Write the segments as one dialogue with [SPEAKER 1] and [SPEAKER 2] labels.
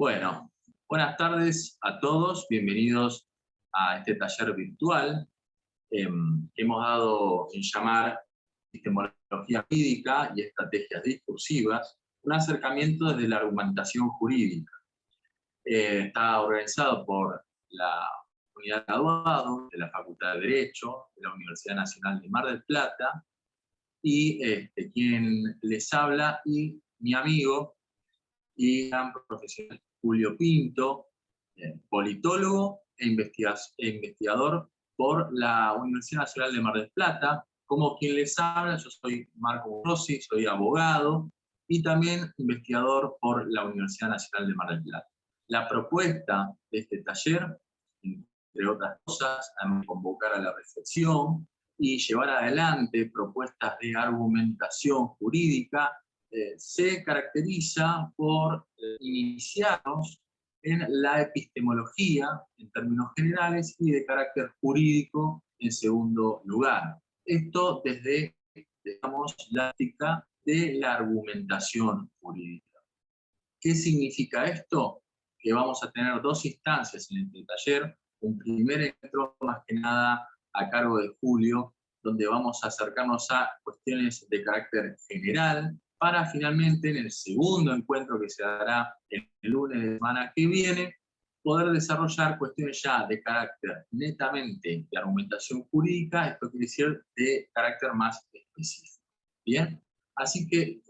[SPEAKER 1] Bueno, buenas tardes a todos, bienvenidos a este taller virtual que hemos dado en llamar Epistemología Jurídica y Estrategias Discursivas, un acercamiento desde la argumentación jurídica. Está organizado por la Unidad de Graduados de la Facultad de Derecho de la Universidad Nacional de Mar del Plata, y quien les habla, y mi amigo y gran profesional Julio Pinto, politólogo e investigador por la Universidad Nacional de Mar del Plata. Como quien les habla, yo soy Marco Rossi, soy abogado y también investigador por la Universidad Nacional de Mar del Plata. La propuesta de este taller, entre otras cosas, es convocar a la reflexión y llevar adelante propuestas de argumentación jurídica. Se caracteriza por iniciarnos en la epistemología, en términos generales, y de carácter jurídico, en segundo lugar. Esto desde, digamos, la óptica de la argumentación jurídica. ¿Qué significa esto? Que vamos a tener dos instancias en este taller. Un primer encuentro, más que nada, a cargo de Julio, donde vamos a acercarnos a cuestiones de carácter general, para finalmente, en el segundo encuentro que se dará el lunes de la semana que viene, poder desarrollar cuestiones ya de carácter netamente de argumentación jurídica, esto quiere decir de carácter más específico. ¿Bien? Así que,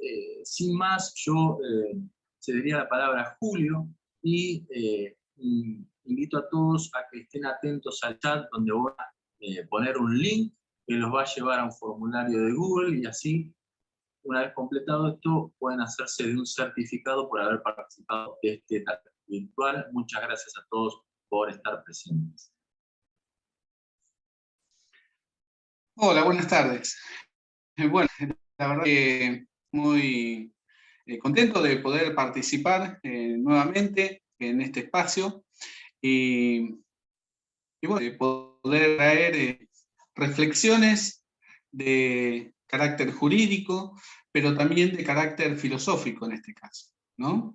[SPEAKER 1] sin más, yo cedería la palabra a Julio y invito a todos a que estén atentos al chat, donde voy a poner un link que los va a llevar a un formulario de Google, y así, una vez completado esto, pueden hacerse de un certificado por haber participado de este taller virtual. Muchas gracias a todos por estar presentes.
[SPEAKER 2] Hola, buenas tardes. Bueno, la verdad que muy contento de poder participar nuevamente en este espacio y bueno, de poder traer reflexiones de carácter jurídico, pero también de carácter filosófico en este caso, ¿no?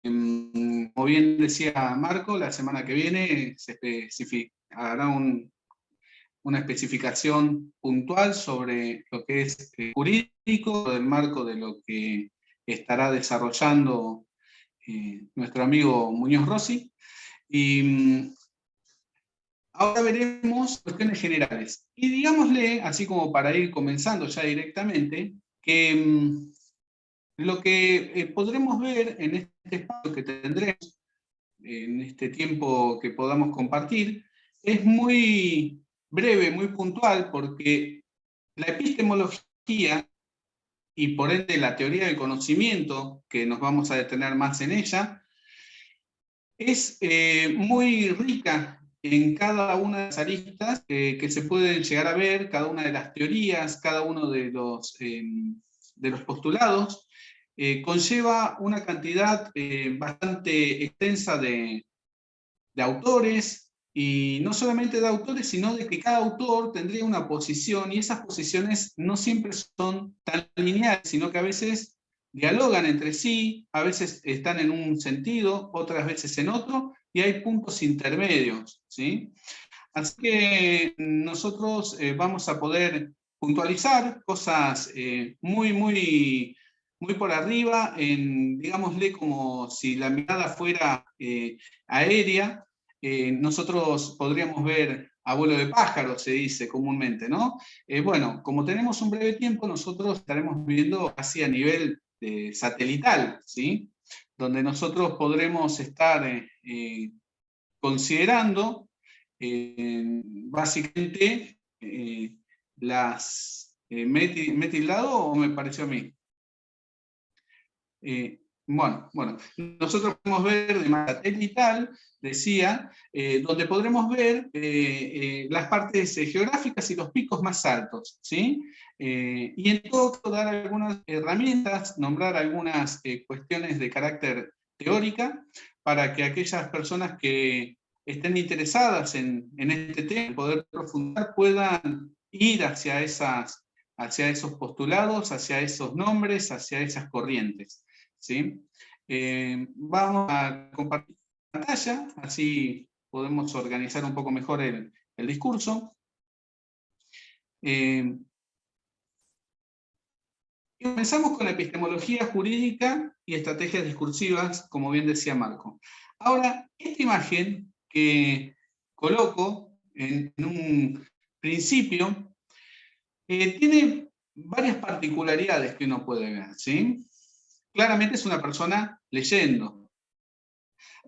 [SPEAKER 2] Como bien decía Marco, la semana que viene se hará una especificación puntual sobre lo que es jurídico, del marco de lo que estará desarrollando nuestro amigo Muñoz Rossi. Y ahora veremos cuestiones generales. Y digámosle, así como para ir comenzando ya directamente, que lo que podremos ver en este espacio que tendremos, en este tiempo que podamos compartir, es muy breve, muy puntual, porque la epistemología y por ende la teoría del conocimiento, que nos vamos a detener más en ella, es muy rica en cada una de las aristas que se pueden llegar a ver, cada una de las teorías, cada uno de los postulados, conlleva una cantidad bastante extensa de autores, y no solamente de autores, sino de que cada autor tendría una posición, y esas posiciones no siempre son tan lineales, sino que a veces dialogan entre sí, a veces están en un sentido, otras veces en otro, y hay puntos intermedios, ¿sí? Así que nosotros vamos a poder puntualizar cosas muy por arriba, digámosle como si la mirada fuera aérea. Nosotros podríamos ver a vuelo de pájaro, se dice comúnmente, ¿no? Bueno, como tenemos un breve tiempo, nosotros estaremos viendo casi a nivel satelital, ¿sí? Donde nosotros podremos estar considerando básicamente ¿me he tildado o me pareció a mí? Bueno, nosotros podemos ver de manera satelital, decía, donde podremos ver las partes geográficas y los picos más altos, ¿sí? Y en todo caso dar algunas herramientas, nombrar algunas cuestiones de carácter teórica, para que aquellas personas que estén interesadas en este tema, poder profundizar, puedan ir hacia esos postulados, hacia esos nombres, hacia esas corrientes, ¿sí? Vamos a compartir pantalla, así podemos organizar un poco mejor el discurso. Y comenzamos con la epistemología jurídica y estrategias discursivas, como bien decía Marco. Ahora, esta imagen que coloco en un principio tiene varias particularidades que uno puede ver, ¿sí? Claramente es una persona leyendo.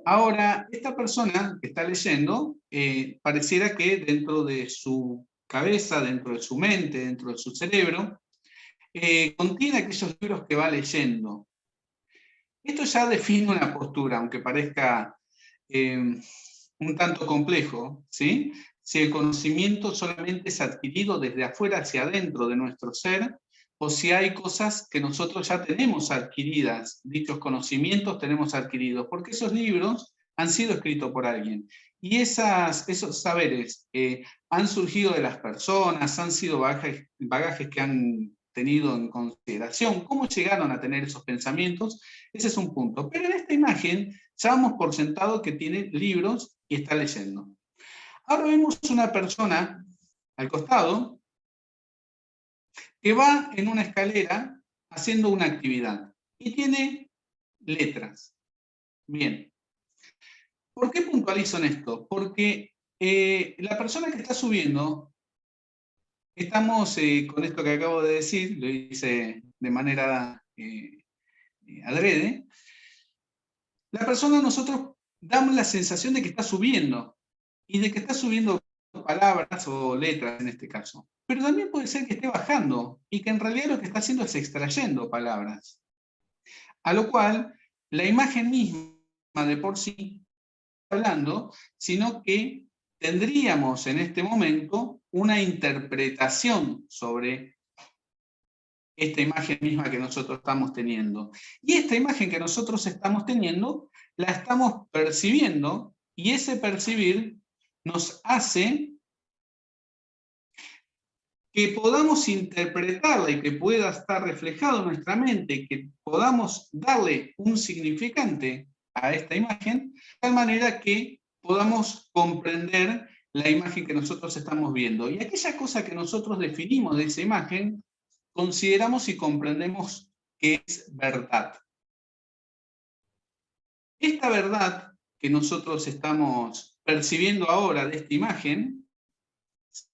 [SPEAKER 2] Ahora, esta persona que está leyendo, pareciera que dentro de su cabeza, dentro de su mente, dentro de su cerebro, contiene aquellos libros que va leyendo. Esto ya define una postura, aunque parezca un tanto complejo, ¿sí? Si el conocimiento solamente es adquirido desde afuera hacia adentro de nuestro ser, o si hay cosas que nosotros ya tenemos adquiridas, dichos conocimientos tenemos adquiridos, porque esos libros han sido escritos por alguien. Y esos saberes han surgido de las personas, han sido bagajes que han tenido en consideración, cómo llegaron a tener esos pensamientos, ese es un punto. Pero en esta imagen ya damos por sentado que tiene libros y está leyendo. Ahora vemos una persona al costado que va en una escalera haciendo una actividad y tiene letras. Bien. ¿Por qué puntualizo en esto? Porque la persona que está subiendo, estamos con esto que acabo de decir, lo hice de manera adrede, la persona, nosotros damos la sensación de que está subiendo, y de que está subiendo palabras o letras en este caso. Pero también puede ser que esté bajando, y que en realidad lo que está haciendo es extrayendo palabras. A lo cual, la imagen misma de por sí está hablando, sino que tendríamos en este momento una interpretación sobre esta imagen misma que nosotros estamos teniendo. Y esta imagen que nosotros estamos teniendo, la estamos percibiendo, y ese percibir nos hace que podamos interpretarla y que pueda estar reflejado en nuestra mente, que podamos darle un significante a esta imagen, de tal manera que podamos comprender la imagen que nosotros estamos viendo. Y aquella cosa que nosotros definimos de esa imagen, consideramos y comprendemos que es verdad. Esta verdad que nosotros estamos percibiendo ahora de esta imagen,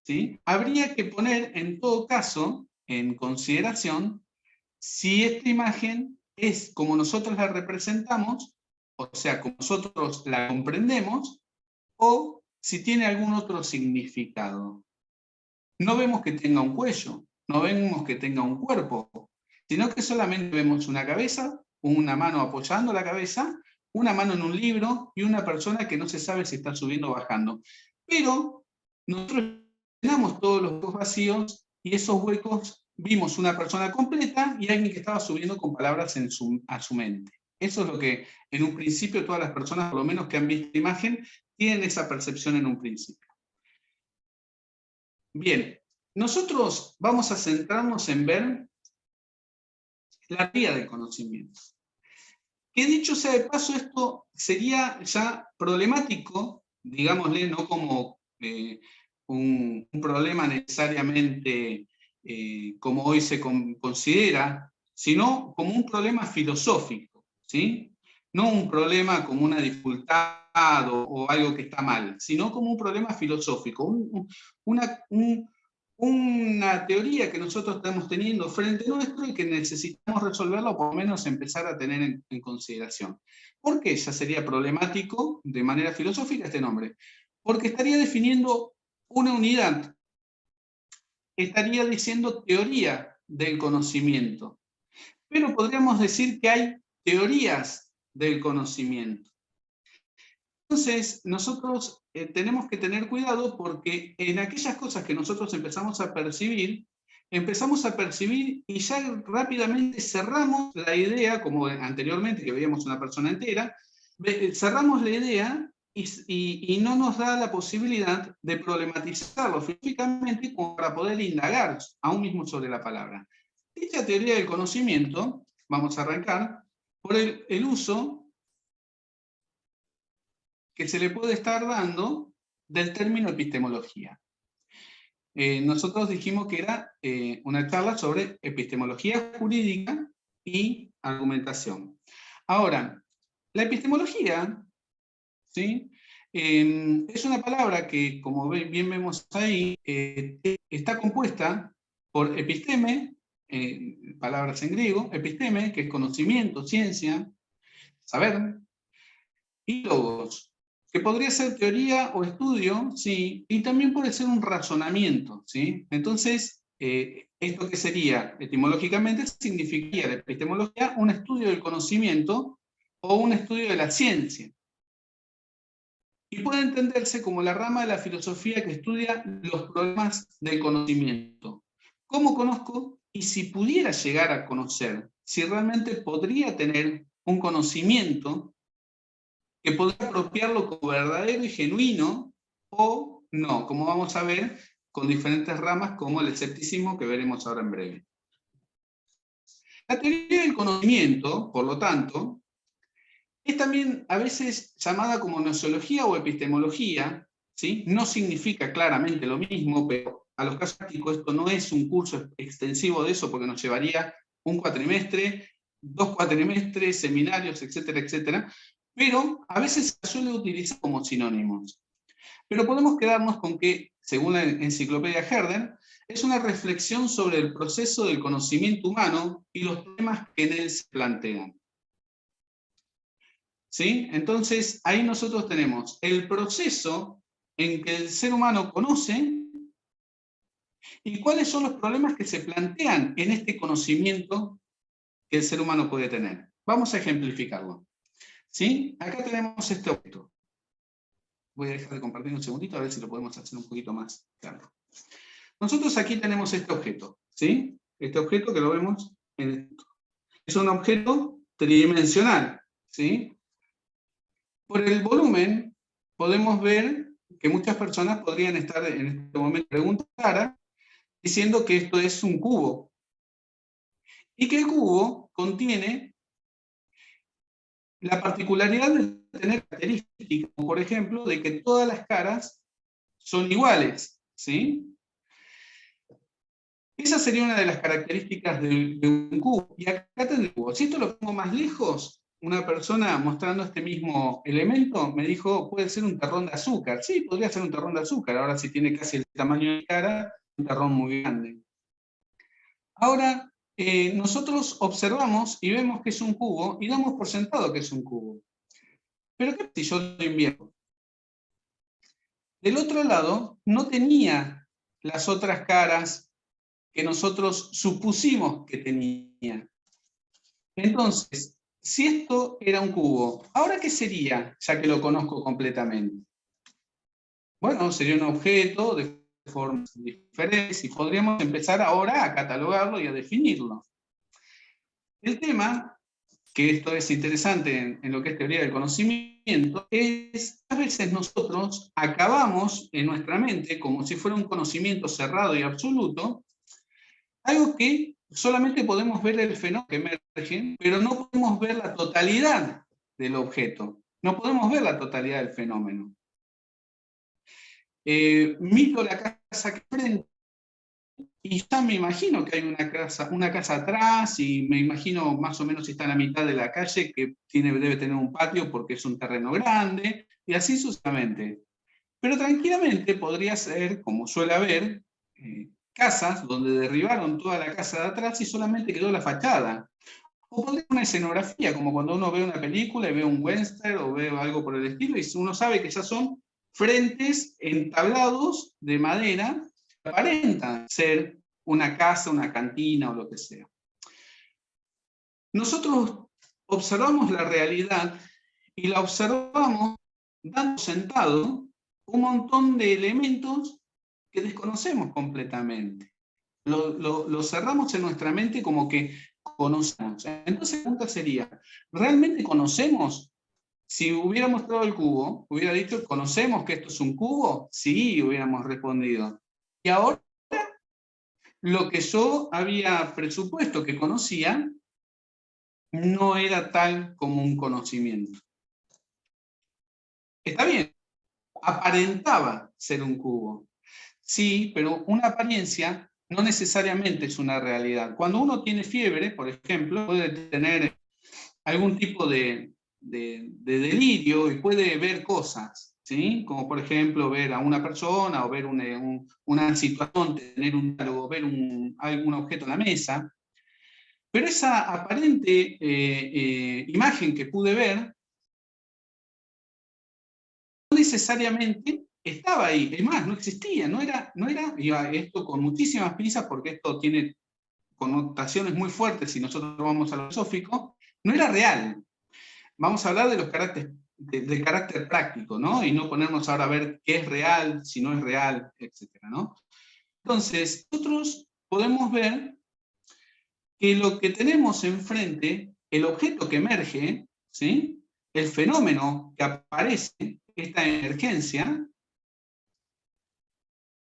[SPEAKER 2] ¿sí? Habría que poner en todo caso en consideración si esta imagen es como nosotros la representamos, o sea, como nosotros la comprendemos, o si tiene algún otro significado. No vemos que tenga un cuello, no vemos que tenga un cuerpo, sino que solamente vemos una cabeza, una mano apoyando la cabeza, una mano en un libro y una persona que no se sabe si está subiendo o bajando. Pero nosotros llenamos todos los huecos vacíos, y esos huecos vimos una persona completa y alguien que estaba subiendo con palabras a su mente. Eso es lo que en un principio todas las personas, por lo menos que han visto la imagen, tienen esa percepción en un principio. Bien, nosotros vamos a centrarnos en ver la vía del conocimiento. Que dicho sea de paso, esto sería ya problemático, digámosle, no como un problema necesariamente como hoy se considera, sino como un problema filosófico, ¿sí? No un problema como una dificultad o algo que está mal, sino como un problema filosófico, una teoría que nosotros estamos teniendo frente nuestro y que necesitamos resolverla, o por lo menos empezar a tener en consideración. ¿Por qué ya sería problemático de manera filosófica este nombre? Porque estaría definiendo una unidad, estaría diciendo teoría del conocimiento, pero podríamos decir que hay teorías del conocimiento. Entonces, nosotros tenemos que tener cuidado, porque en aquellas cosas que nosotros empezamos a percibir y ya rápidamente cerramos la idea, como anteriormente que veíamos una persona entera, cerramos la idea y no nos da la posibilidad de problematizarlo filosóficamente como para poder indagar aún mismo sobre la palabra. Esta teoría del conocimiento, vamos a arrancar, por el uso que se le puede estar dando del término epistemología. Nosotros dijimos que era una charla sobre epistemología jurídica y argumentación. Ahora, la epistemología, ¿sí? Es una palabra que, como bien vemos ahí, está compuesta por episteme, palabras en griego, episteme, que es conocimiento, ciencia, saber, y logos, que podría ser teoría o estudio, ¿sí? Y también puede ser un razonamiento, ¿sí? Entonces, ¿esto qué sería? Etimológicamente significaría la epistemología un estudio del conocimiento o un estudio de la ciencia. Y puede entenderse como la rama de la filosofía que estudia los problemas del conocimiento. ¿Cómo conozco? Y si pudiera llegar a conocer, si realmente podría tener un conocimiento que podría apropiarlo como verdadero y genuino o no, como vamos a ver con diferentes ramas como el escepticismo que veremos ahora en breve. La teoría del conocimiento, por lo tanto, es también a veces llamada como gnoseología o epistemología, ¿sí? No significa claramente lo mismo, pero a los casos prácticos esto no es un curso extensivo de eso porque nos llevaría un cuatrimestre, 2 cuatrimestres, seminarios, etcétera, etcétera, pero a veces se suele utilizar como sinónimos. Pero podemos quedarnos con que, según la enciclopedia Herder, es una reflexión sobre el proceso del conocimiento humano y los temas que en él se plantean. ¿Sí? Entonces, ahí nosotros tenemos el proceso en que el ser humano conoce y cuáles son los problemas que se plantean en este conocimiento que el ser humano puede tener. Vamos a ejemplificarlo. ¿Sí? Acá tenemos este objeto. Voy a dejar de compartir un segundito a ver si lo podemos hacer un poquito más claro. Nosotros aquí tenemos este objeto. ¿Sí? Este objeto que lo vemos en esto. Es un objeto tridimensional. ¿Sí? Por el volumen, podemos ver que muchas personas podrían estar en este momento preguntar diciendo que esto es un cubo. Y que el cubo contiene la particularidad de tener características, como por ejemplo, de que todas las caras son iguales. ¿Sí? Esa sería una de las características de un cubo. Y acá tenemos el cubo. Si esto lo pongo más lejos, una persona mostrando este mismo elemento me dijo, puede ser un terrón de azúcar. Sí, podría ser un terrón de azúcar. Ahora si tiene casi el tamaño de mi cara, un terrón muy grande. Ahora, nosotros observamos y vemos que es un cubo y damos por sentado que es un cubo. Pero ¿qué si yo lo invierto? Del otro lado, no tenía las otras caras que nosotros supusimos que tenía. Entonces, si esto era un cubo, ¿ahora qué sería, ya que lo conozco completamente? Bueno, sería un objeto de formas diferentes y podríamos empezar ahora a catalogarlo y a definirlo. El tema, que esto es interesante en lo que es teoría del conocimiento, es a veces nosotros acabamos en nuestra mente, como si fuera un conocimiento cerrado y absoluto, algo que solamente podemos ver el fenómeno que emerge, pero no podemos ver la totalidad del objeto. No podemos ver la totalidad del fenómeno. Miro la casa que frente y ya me imagino que hay una casa atrás y me imagino más o menos si está en la mitad de la calle que debe tener un patio porque es un terreno grande y así sucesivamente. Pero tranquilamente podría ser, como suele haber, casas donde derribaron toda la casa de atrás y solamente quedó la fachada. O podría ser una escenografía, como cuando uno ve una película y ve un western o ve algo por el estilo, y uno sabe que ya son frentes entablados de madera que aparentan ser una casa, una cantina o lo que sea. Nosotros observamos la realidad y la observamos dando sentado un montón de elementos que desconocemos completamente. Lo cerramos en nuestra mente como que conocemos. Entonces la pregunta sería, ¿realmente conocemos? Si hubiera mostrado el cubo, hubiera dicho, ¿conocemos que esto es un cubo? Sí, hubiéramos respondido. Y ahora, lo que yo había presupuesto que conocía, no era tal como un conocimiento. Está bien, aparentaba ser un cubo. Sí, pero una apariencia no necesariamente es una realidad. Cuando uno tiene fiebre, por ejemplo, puede tener algún tipo de delirio y puede ver cosas, ¿sí? Como por ejemplo ver a una persona o ver una situación, tener un diálogo, ver algún objeto en la mesa. Pero esa aparente imagen que pude ver no necesariamente estaba ahí. Es más, no existía, y esto con muchísimas pinzas porque esto tiene connotaciones muy fuertes si nosotros vamos a lo filosófico, no era real. Vamos a hablar de los del carácter práctico, ¿no? Y no ponernos ahora a ver qué es real, si no es real, etcétera, ¿no? Entonces, nosotros podemos ver que lo que tenemos enfrente, el objeto que emerge, ¿sí? El fenómeno que aparece, esta emergencia,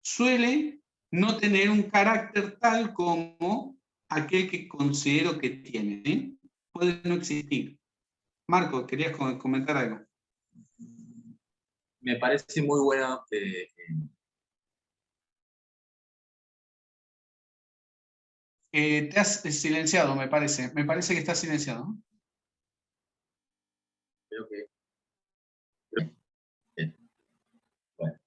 [SPEAKER 2] suele no tener un carácter tal como aquel que considero que tiene, ¿sí? Puede no existir. Marco, ¿querías comentar algo?
[SPEAKER 1] Me parece muy bueno.
[SPEAKER 2] Te has silenciado, me parece. Me parece que estás silenciado.
[SPEAKER 1] Creo que. Bueno.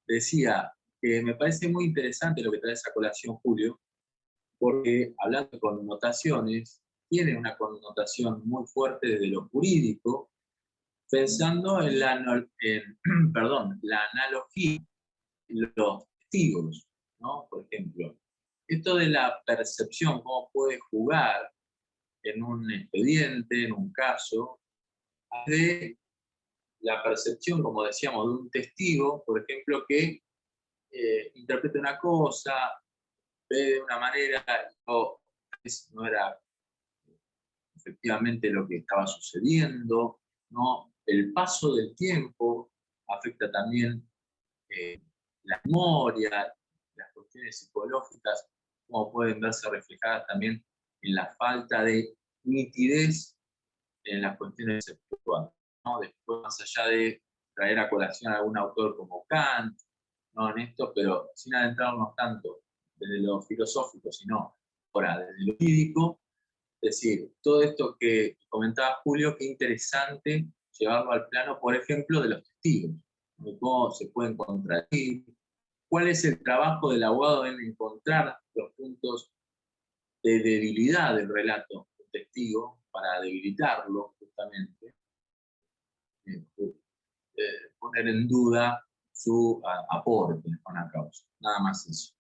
[SPEAKER 1] Decía que me parece muy interesante lo que traes a colación, Julio, porque hablando de connotaciones, tiene una connotación muy fuerte desde lo jurídico, pensando en la analogía en los testigos, ¿no? Por ejemplo, esto de la percepción, cómo puede jugar en un expediente, en un caso, de la percepción, como decíamos, de un testigo, por ejemplo, que interpreta una cosa, ve de una manera, no era efectivamente lo que estaba sucediendo, ¿no? El paso del tiempo afecta también la memoria, las cuestiones psicológicas, como pueden verse reflejadas también en la falta de nitidez en las cuestiones sexuales, ¿no? Después, más allá de traer a colación a algún autor como Kant, ¿no? En esto, pero sin adentrarnos tanto desde lo filosófico, sino ahora desde lo jurídico. Es decir, todo esto que comentaba Julio, qué interesante llevarlo al plano, por ejemplo, de los testigos, de cómo se pueden contradecir, cuál es el trabajo del abogado en encontrar los puntos de debilidad del relato del testigo para debilitarlo justamente, poner en duda su aporte a una causa. Nada más eso.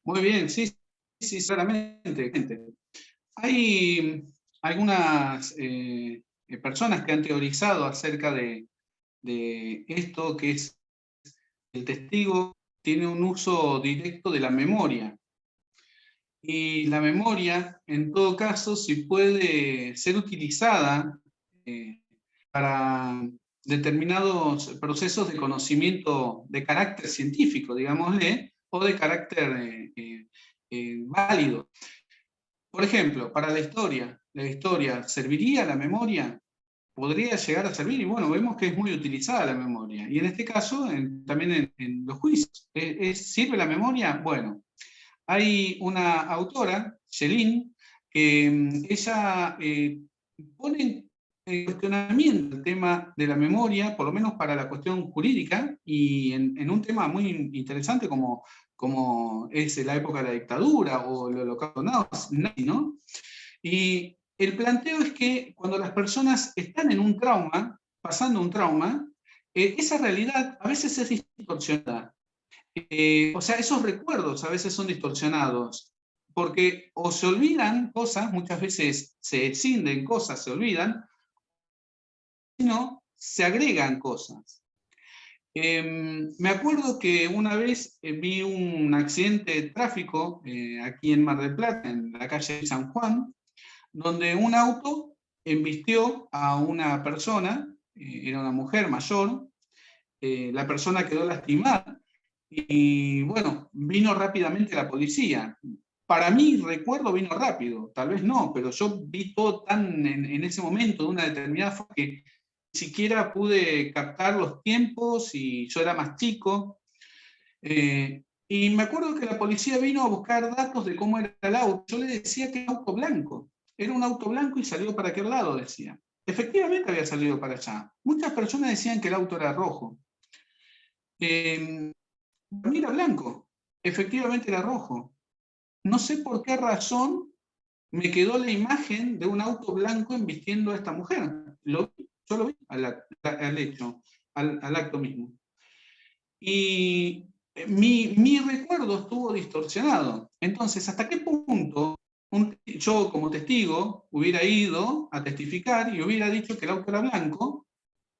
[SPEAKER 2] Muy bien, sí, sí, claramente. Hay algunas personas que han teorizado acerca de esto que es el testigo tiene un uso directo de la memoria. Y la memoria, en todo caso, si puede ser utilizada para determinados procesos de conocimiento de carácter científico, digámosle, o de carácter válido. Por ejemplo, para la historia, ¿serviría la memoria? Podría llegar a servir, y bueno, vemos que es muy utilizada la memoria. Y en este caso, también en los juicios. ¿Sirve la memoria? Bueno, hay una autora, Céline, que ella pone en cuestionamiento el tema de la memoria, por lo menos para la cuestión jurídica, y en un tema muy interesante como es la época de la dictadura o el holocausto nazi, ¿no? Y el planteo es que cuando las personas están en un trauma, pasando un trauma, esa realidad a veces es distorsionada. O sea, esos recuerdos a veces son distorsionados, porque o se olvidan cosas, muchas veces se escinden cosas, se olvidan, sino se agregan cosas. Me acuerdo que una vez vi un accidente de tráfico aquí en Mar del Plata, en la calle San Juan, donde un auto embistió a una persona, era una mujer mayor, la persona quedó lastimada y bueno, vino rápidamente la policía. para mí, recuerdo, vino rápido, tal vez no, pero yo vi todo tan en ese momento, de una determinada forma, que ni siquiera pude captar los tiempos y yo era más chico. Y me acuerdo que la policía vino a buscar datos de cómo era el auto. Yo le decía que era un auto blanco. Era un auto blanco y salió para aquel lado, decía. Efectivamente había salido para allá. Muchas personas decían que el auto era rojo. Para mí era blanco. Efectivamente era rojo. No sé por qué razón me quedó la imagen de un auto blanco embistiendo a esta mujer. Yo lo vi al hecho, al acto mismo. Y mi recuerdo estuvo distorsionado. Entonces, ¿hasta qué punto yo como testigo hubiera ido a testificar y hubiera dicho que el auto era blanco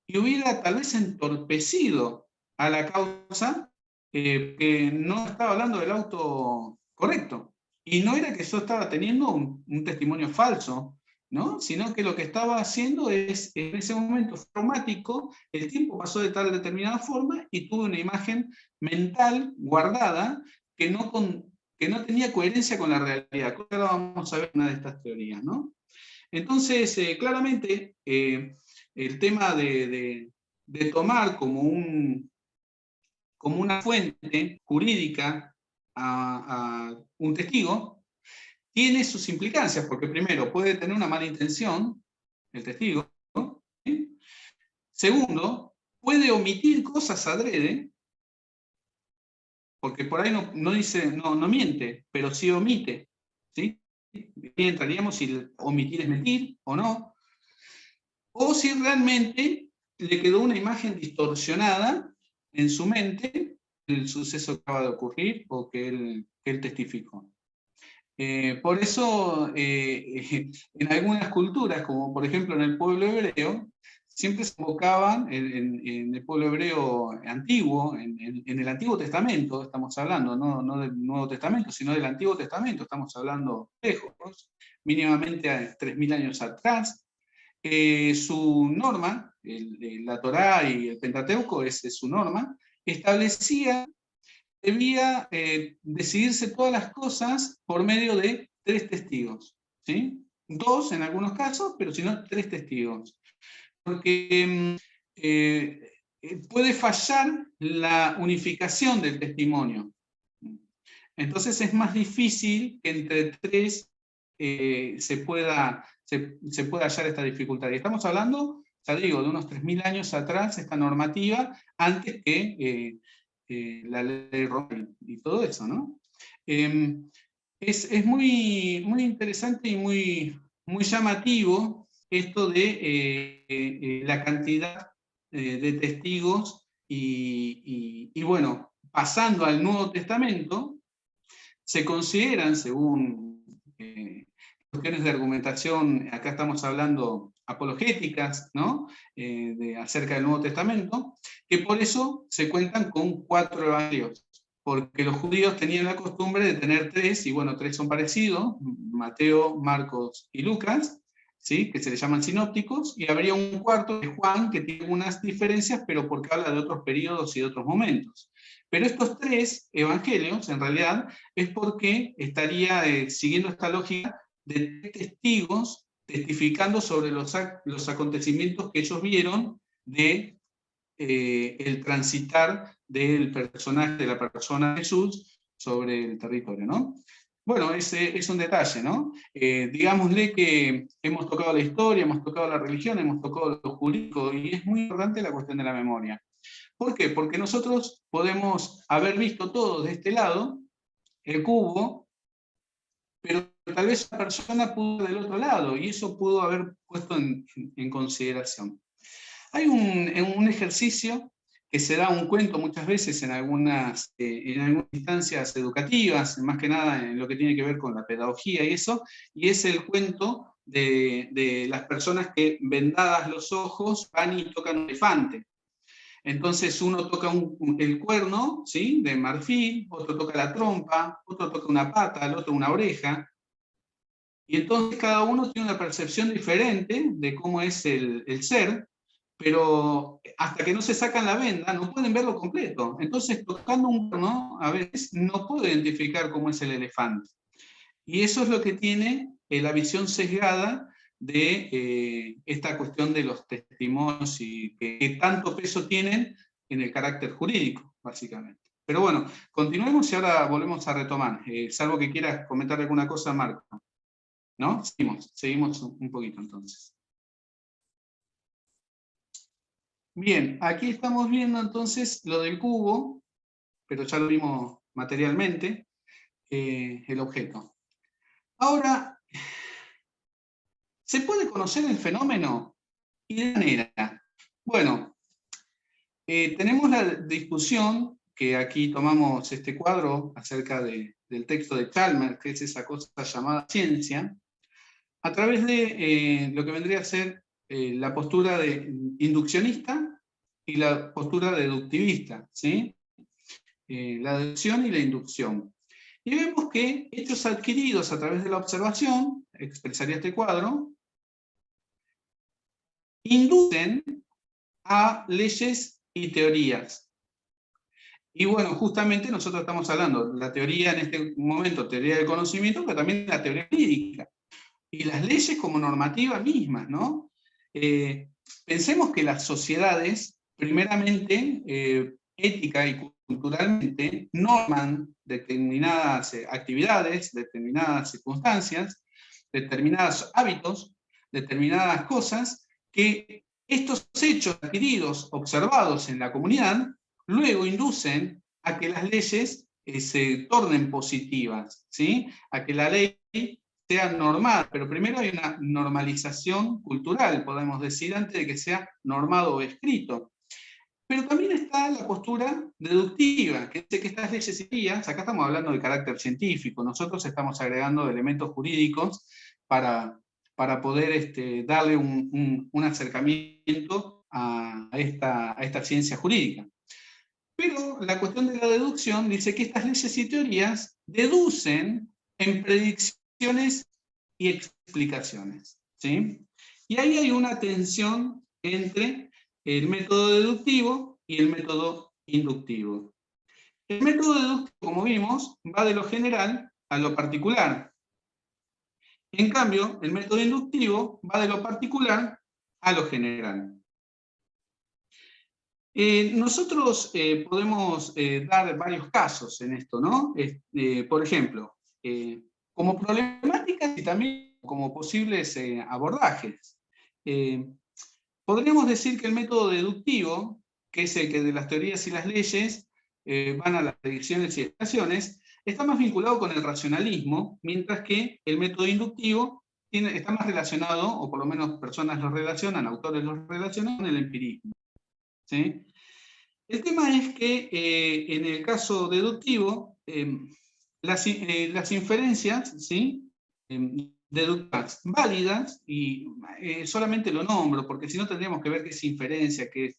[SPEAKER 2] y hubiera tal vez entorpecido a la causa, que no estaba hablando del auto correcto? Y no era que yo estaba teniendo un testimonio falso, ¿no? Sino que lo que estaba haciendo es, en ese momento traumático, el tiempo pasó de tal determinada forma y tuve una imagen mental guardada que no tenía coherencia con la realidad. Ahora vamos a ver una de estas teorías, ¿no? Entonces, claramente, el tema de tomar como una fuente jurídica a un testigo tiene sus implicancias, porque primero puede tener una mala intención el testigo, ¿sí? Segundo, puede omitir cosas adrede, porque por ahí no dice, no miente, pero sí omite, ¿sí? Y entraríamos si omitir es mentir o no, o si realmente le quedó una imagen distorsionada en su mente del suceso que acaba de ocurrir o que él testificó. Por eso, en algunas culturas, como por ejemplo en el pueblo hebreo, siempre se invocaban en el pueblo hebreo antiguo, en el Antiguo Testamento, estamos hablando, no del Nuevo Testamento, sino del Antiguo Testamento, estamos hablando lejos, mínimamente a 3000 años atrás. Su norma, la Torá y el Pentateuco es su norma, establecía debía decidirse todas las cosas por medio de 3 testigos, ¿sí? 2 en algunos casos, pero si no 3 testigos. Porque puede fallar la unificación del testimonio. Entonces es más difícil que entre 3 se pueda hallar esta dificultad. Y estamos hablando, ya digo, de unos 3000 años atrás, esta normativa, antes que la ley romana y todo eso, ¿no? Es muy, muy interesante y muy llamativo esto de la cantidad de testigos y bueno, pasando al Nuevo Testamento, se consideran, según cuestiones de argumentación, acá estamos hablando apologéticas, ¿no? Acerca del Nuevo Testamento, que por eso se cuentan con 4 evangelios, porque los judíos tenían la costumbre de tener 3, y bueno, 3 son parecidos, Mateo, Marcos y Lucas, ¿sí? Que se les llaman sinópticos, y habría un cuarto de Juan que tiene unas diferencias, pero porque habla de otros periodos y de otros momentos. Pero estos 3 evangelios, en realidad, es porque estaría siguiendo esta lógica de testigos testificando sobre los acontecimientos que ellos vieron de el transitar del personaje, de la persona de Jesús sobre el territorio, ¿no? Bueno, ese es un detalle, ¿no? Digámosle que hemos tocado la historia, hemos tocado la religión, hemos tocado lo jurídico, y es muy importante la cuestión de la memoria. ¿Por qué? Porque nosotros podemos haber visto todo de este lado, el cubo, pero tal vez la persona pudo del otro lado, y eso pudo haber puesto en consideración. Hay un ejercicio que se da un cuento muchas veces en algunas instancias educativas, más que nada en lo que tiene que ver con la pedagogía y eso, y es el cuento de las personas que, vendadas los ojos, van y tocan un elefante. Entonces uno toca el cuerno, ¿sí? De marfil, otro toca la trompa, otro toca una pata, el otro una oreja, y entonces cada uno tiene una percepción diferente de cómo es el ser, pero hasta que no se sacan la venda no pueden verlo completo. Entonces, tocando un cuerno, a veces no puedo identificar cómo es el elefante. Y eso es lo que tiene la visión sesgada de esta cuestión de los testimonios y que tanto peso tienen en el carácter jurídico, básicamente. Pero bueno, continuemos y ahora volvemos a retomar. Salvo que quieras comentar alguna cosa, Marco. ¿No? Seguimos un poquito entonces. Bien, aquí estamos viendo entonces lo del cubo, pero ya lo vimos materialmente, el objeto. Ahora, ¿se puede conocer el fenómeno? ¿Y de qué manera? Bueno, tenemos la discusión, que aquí tomamos este cuadro acerca del texto de Chalmers, que es esa cosa llamada ciencia, a través de lo que vendría a ser la postura induccionista y la postura deductivista, ¿sí? La deducción y la inducción. Y vemos que hechos adquiridos a través de la observación, expresaría este cuadro, inducen a leyes y teorías. Y bueno, justamente nosotros estamos hablando de la teoría en este momento, teoría del conocimiento, pero también la teoría jurídica. Y las leyes como normativa mismas, ¿no? Pensemos que las sociedades, primeramente, ética y culturalmente, norman determinadas actividades, determinadas circunstancias, determinados hábitos, determinadas cosas, que estos hechos adquiridos, observados en la comunidad, luego inducen a que las leyes se tornen positivas, ¿sí? A que la ley sea normal, pero primero hay una normalización cultural, podemos decir, antes de que sea normado o escrito. Pero también está la postura deductiva, que dice que estas leyes y teorías, acá estamos hablando de carácter científico, nosotros estamos agregando elementos jurídicos para poder darle un acercamiento a esta ciencia jurídica. Pero la cuestión de la deducción dice que estas leyes y teorías deducen en predicciones y explicaciones, ¿sí? Y ahí hay una tensión entre el método deductivo y el método inductivo. El método deductivo, como vimos, va de lo general a lo particular. En cambio, el método inductivo va de lo particular a lo general. Nosotros podemos dar varios casos en esto, ¿no? Por ejemplo, como problemáticas y también como posibles abordajes. Podríamos decir que el método deductivo, que es el que de las teorías y las leyes van a las predicciones y explicaciones, está más vinculado con el racionalismo, mientras que el método inductivo está más relacionado, o por lo menos personas lo relacionan, autores lo relacionan, con el empirismo, ¿sí? El tema es que en el caso deductivo, las inferencias, ¿sí? Deductivas válidas, y solamente lo nombro, porque si no tendríamos que ver qué es inferencia, qué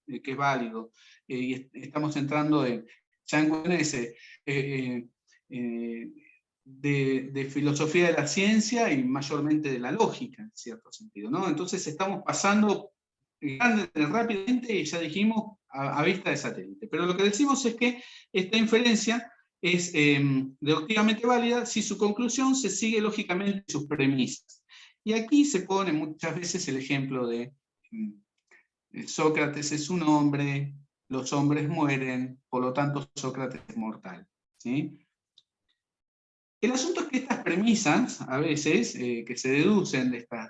[SPEAKER 2] es válido, y estamos entrando ya en cuestiones de filosofía de la ciencia y mayormente de la lógica, en cierto sentido, ¿no? Entonces estamos pasando rápidamente y ya dijimos a vista de satélite. Pero lo que decimos es que esta inferencia es deductivamente válida si su conclusión se sigue lógicamente sus premisas. Y aquí se pone muchas veces el ejemplo de Sócrates es un hombre, los hombres mueren, por lo tanto Sócrates es mortal, ¿sí? El asunto es que estas premisas, a veces, que se deducen de estas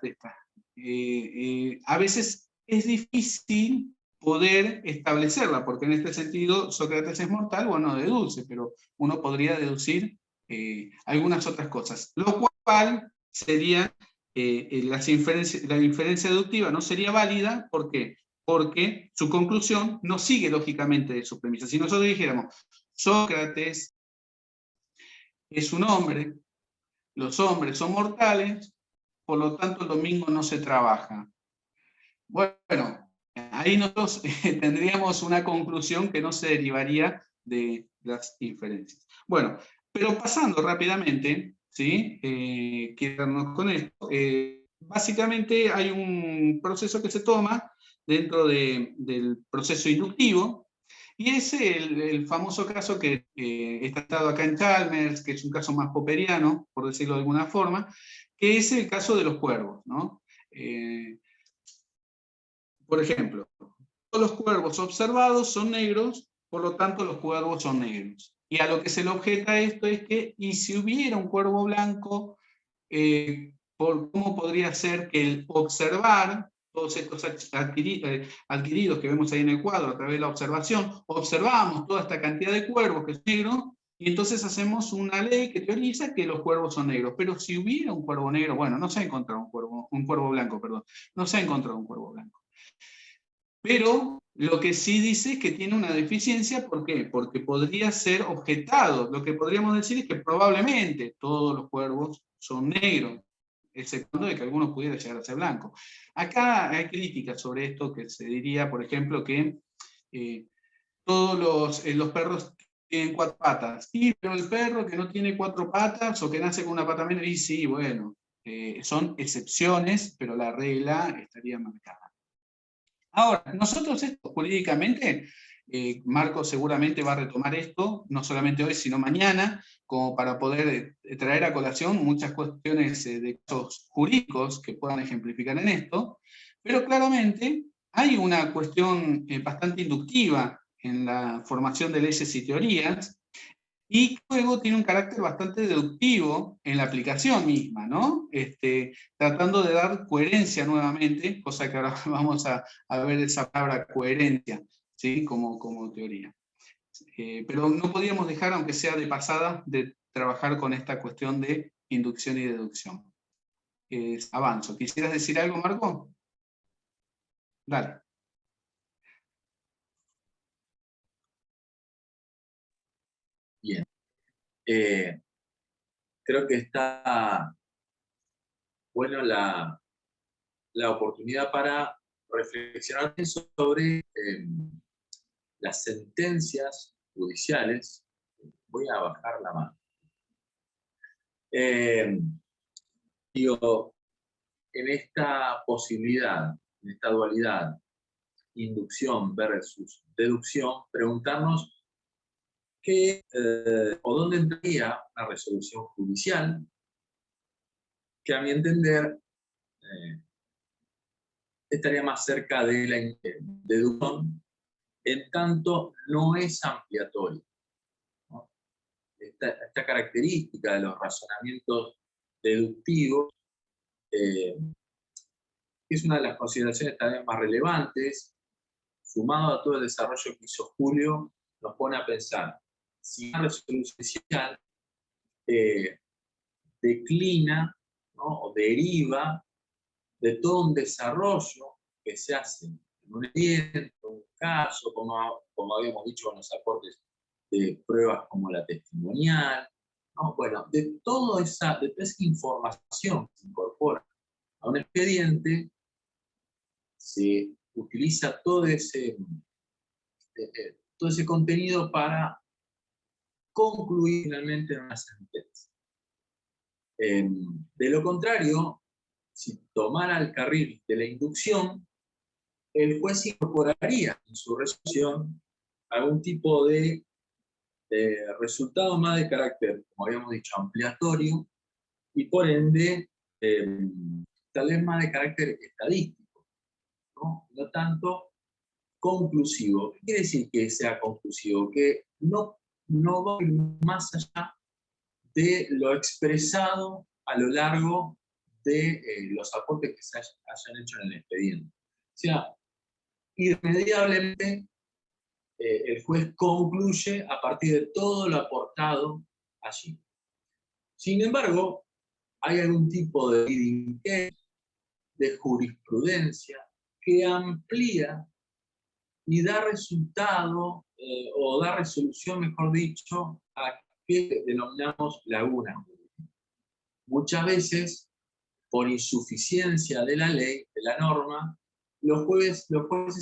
[SPEAKER 2] a veces es difícil poder establecerla, porque en este sentido Sócrates es mortal, bueno, deduce, pero uno podría deducir algunas otras cosas, lo cual sería, la inferencia deductiva no sería válida. ¿Por qué? Porque su conclusión no sigue lógicamente de sus premisas. Si nosotros dijéramos, Sócrates es un hombre, los hombres son mortales, por lo tanto el domingo no se trabaja. Bueno, ahí nosotros tendríamos una conclusión que no se derivaría de las inferencias. Bueno, pero pasando rápidamente, ¿sí? Quedarnos con esto. Básicamente hay un proceso que se toma dentro del proceso inductivo, Y es el famoso caso que está tratado acá en Chalmers, que es un caso más popperiano, por decirlo de alguna forma, que es el caso de los cuervos, ¿no? Por ejemplo, todos los cuervos observados son negros, por lo tanto los cuervos son negros. Y a lo que se le objeta esto es que, y si hubiera un cuervo blanco, ¿cómo podría ser que el observar todos estos adquiridos que vemos ahí en el cuadro a través de la observación, observamos toda esta cantidad de cuervos que son negros, y entonces hacemos una ley que teoriza que los cuervos son negros? Pero si hubiera un cuervo negro, bueno, no se ha encontrado un cuervo blanco, perdón, no se ha encontrado un cuervo blanco. Pero lo que sí dice es que tiene una deficiencia. ¿Por qué? Porque podría ser objetado. Lo que podríamos decir es que probablemente todos los cuervos son negros, exceptuando de que algunos pudieran llegar a ser blancos. Acá hay críticas sobre esto, que se diría, por ejemplo, que todos los perros tienen 4 patas. Sí, pero el perro que no tiene 4 patas o que nace con una pata menos, y sí, bueno, son excepciones, pero la regla estaría marcada. Ahora, nosotros esto jurídicamente, Marco seguramente va a retomar esto, no solamente hoy, sino mañana, como para poder traer a colación muchas cuestiones de casos jurídicos que puedan ejemplificar en esto, pero claramente hay una cuestión bastante inductiva en la formación de leyes y teorías, y luego tiene un carácter bastante deductivo en la aplicación misma, ¿no? Tratando de dar coherencia nuevamente, cosa que ahora vamos a ver esa palabra coherencia, ¿sí? Como teoría. Pero no podíamos dejar, aunque sea de pasada, de trabajar con esta cuestión de inducción y deducción. Avanzo. ¿Quisieras decir algo, Marco? Dale.
[SPEAKER 1] Bien. Creo que está bueno la oportunidad para reflexionar sobre las sentencias judiciales. Voy a bajar la mano. Digo, en esta posibilidad, en esta dualidad, inducción versus deducción, preguntarnos qué o dónde entraría la resolución judicial, que a mi entender estaría más cerca de la deducción, en tanto no es ampliatorio, ¿no? Esta característica de los razonamientos deductivos es una de las consideraciones también más relevantes, sumado a todo el desarrollo que hizo Julio, nos pone a pensar si una resolución judicial declina, ¿no? O deriva de todo un desarrollo que se hace en un expediente, un caso, como habíamos dicho con los aportes de pruebas como la testimonial, ¿no? Bueno, de toda esa información que se incorpora a un expediente, se utiliza todo ese contenido para concluir finalmente en una sentencia. De lo contrario, si tomara el carril de la inducción, el juez incorporaría en su resolución algún tipo de resultado más de carácter, como habíamos dicho, ampliatorio, y por ende, tal vez más de carácter estadístico, no tanto conclusivo. ¿Qué quiere decir que sea conclusivo? Que no va a ir más allá de lo expresado a lo largo de los aportes que se hayan hecho en el expediente. O sea, irremediablemente el juez concluye a partir de todo lo aportado allí. Sin embargo, hay algún tipo de jurisprudencia que amplía y da resultado, o da resolución, mejor dicho, a que denominamos laguna. Muchas veces, por insuficiencia de la ley, de la norma, los jueces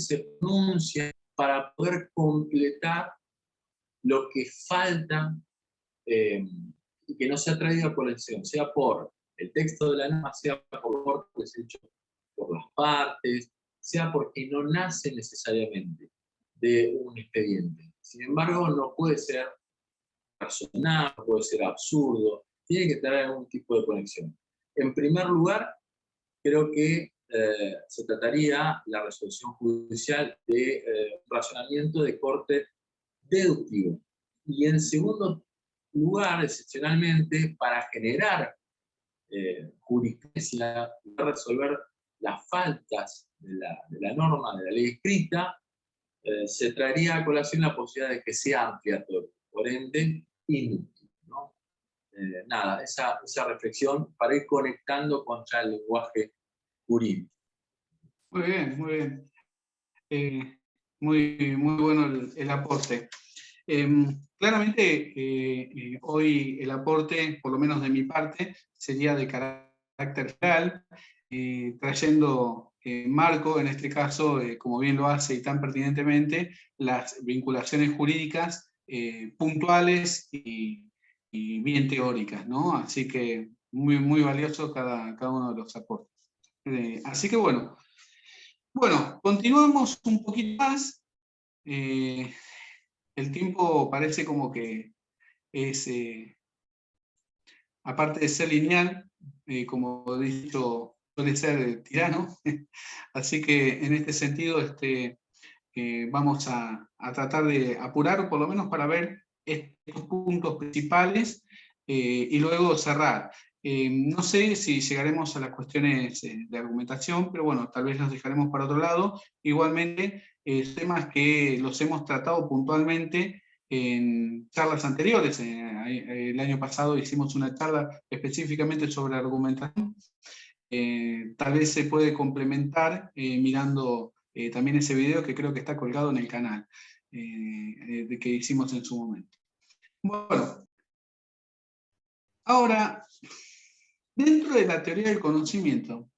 [SPEAKER 1] se pronuncian para poder completar lo que falta y que no se ha traído a colección, sea por el texto de la norma, sea por lo que se ha hecho por las partes, sea porque no nace necesariamente de un expediente. Sin embargo, no puede ser razonable, no puede ser absurdo, tiene que tener algún tipo de conexión. En primer lugar, creo que se trataría la resolución judicial de un razonamiento de corte deductivo. Y en segundo lugar, excepcionalmente, para generar jurisprudencia, para resolver las faltas de la norma, de la ley escrita, se traería a colación la posibilidad de que sea amplia todo, por ende, inútil, ¿no? Nada, esa reflexión para ir conectando contra el lenguaje jurídico.
[SPEAKER 2] Muy bien, muy bien. Muy bueno el aporte. Claramente, hoy el aporte, por lo menos de mi parte, sería de carácter general, trayendo marco, en este caso, como bien lo hace y tan pertinentemente, las vinculaciones jurídicas puntuales y bien teóricas, ¿no? Así que muy valioso cada uno de los aportes. Así que bueno, continuamos un poquito más. El tiempo parece como que es, aparte de ser lineal, como he dicho, suele ser tirano. Así que en este sentido vamos a tratar de apurar, por lo menos para ver estos puntos principales y luego cerrar. No sé si llegaremos a las cuestiones de argumentación, pero bueno, tal vez los dejaremos para otro lado. Igualmente, temas que los hemos tratado puntualmente en charlas anteriores. El año pasado hicimos una charla específicamente sobre argumentación. Tal vez se puede complementar mirando también ese video que creo que está colgado en el canal de que hicimos en su momento. Bueno, ahora, dentro de la teoría del conocimiento,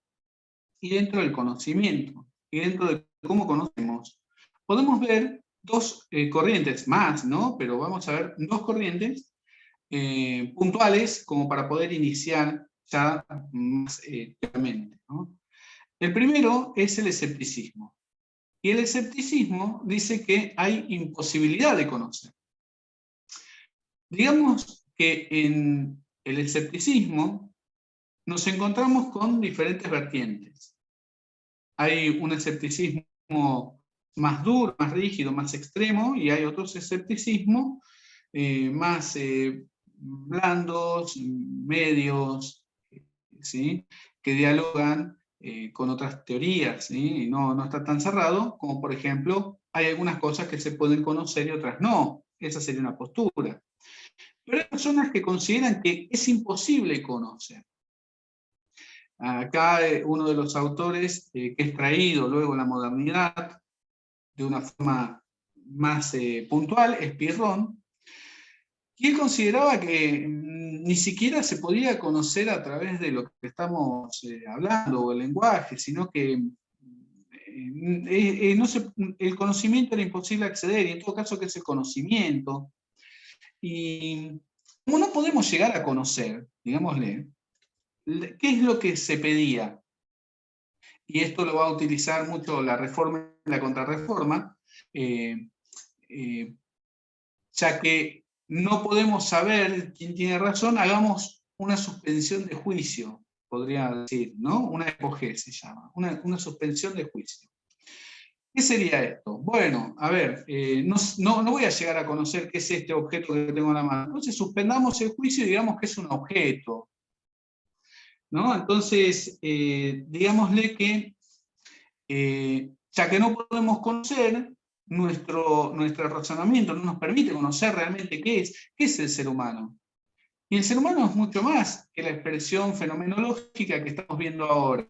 [SPEAKER 2] y dentro del conocimiento, y dentro de cómo conocemos, podemos ver dos corrientes más, ¿no? Pero vamos a ver dos corrientes puntuales como para poder iniciar ya más claramente, ¿no? El primero es el escepticismo. Y el escepticismo dice que hay imposibilidad de conocer. Digamos que en el escepticismo nos encontramos con diferentes vertientes. Hay un escepticismo más duro, más rígido, más extremo, y hay otros escepticismos más blandos, medios, ¿sí? Que dialogan con otras teorías, ¿sí? Y no está tan cerrado, como por ejemplo, hay algunas cosas que se pueden conocer y otras no. Esa sería una postura. Pero hay personas que consideran que es imposible conocer. Acá uno de los autores que es traído luego en la modernidad de una forma más puntual es Pirrón, y él consideraba que ni siquiera se podía conocer a través de lo que estamos hablando o el lenguaje, sino que el conocimiento era imposible acceder, y en todo caso, ¿qué es el conocimiento? Y como no podemos llegar a conocer, digámosle, ¿qué es lo que se pedía? Y esto lo va a utilizar mucho la reforma y la contrarreforma, ya que no podemos saber quién tiene razón, hagamos una suspensión de juicio, podría decir, ¿no? Una EPOG se llama, una suspensión de juicio. ¿Qué sería esto? Bueno, a ver, no voy a llegar a conocer qué es este objeto que tengo en la mano. Entonces suspendamos el juicio y digamos que es un objeto, ¿no? Entonces, digámosle que, ya que no podemos conocer, nuestro razonamiento no nos permite conocer realmente qué es el ser humano. Y el ser humano es mucho más que la expresión fenomenológica que estamos viendo ahora.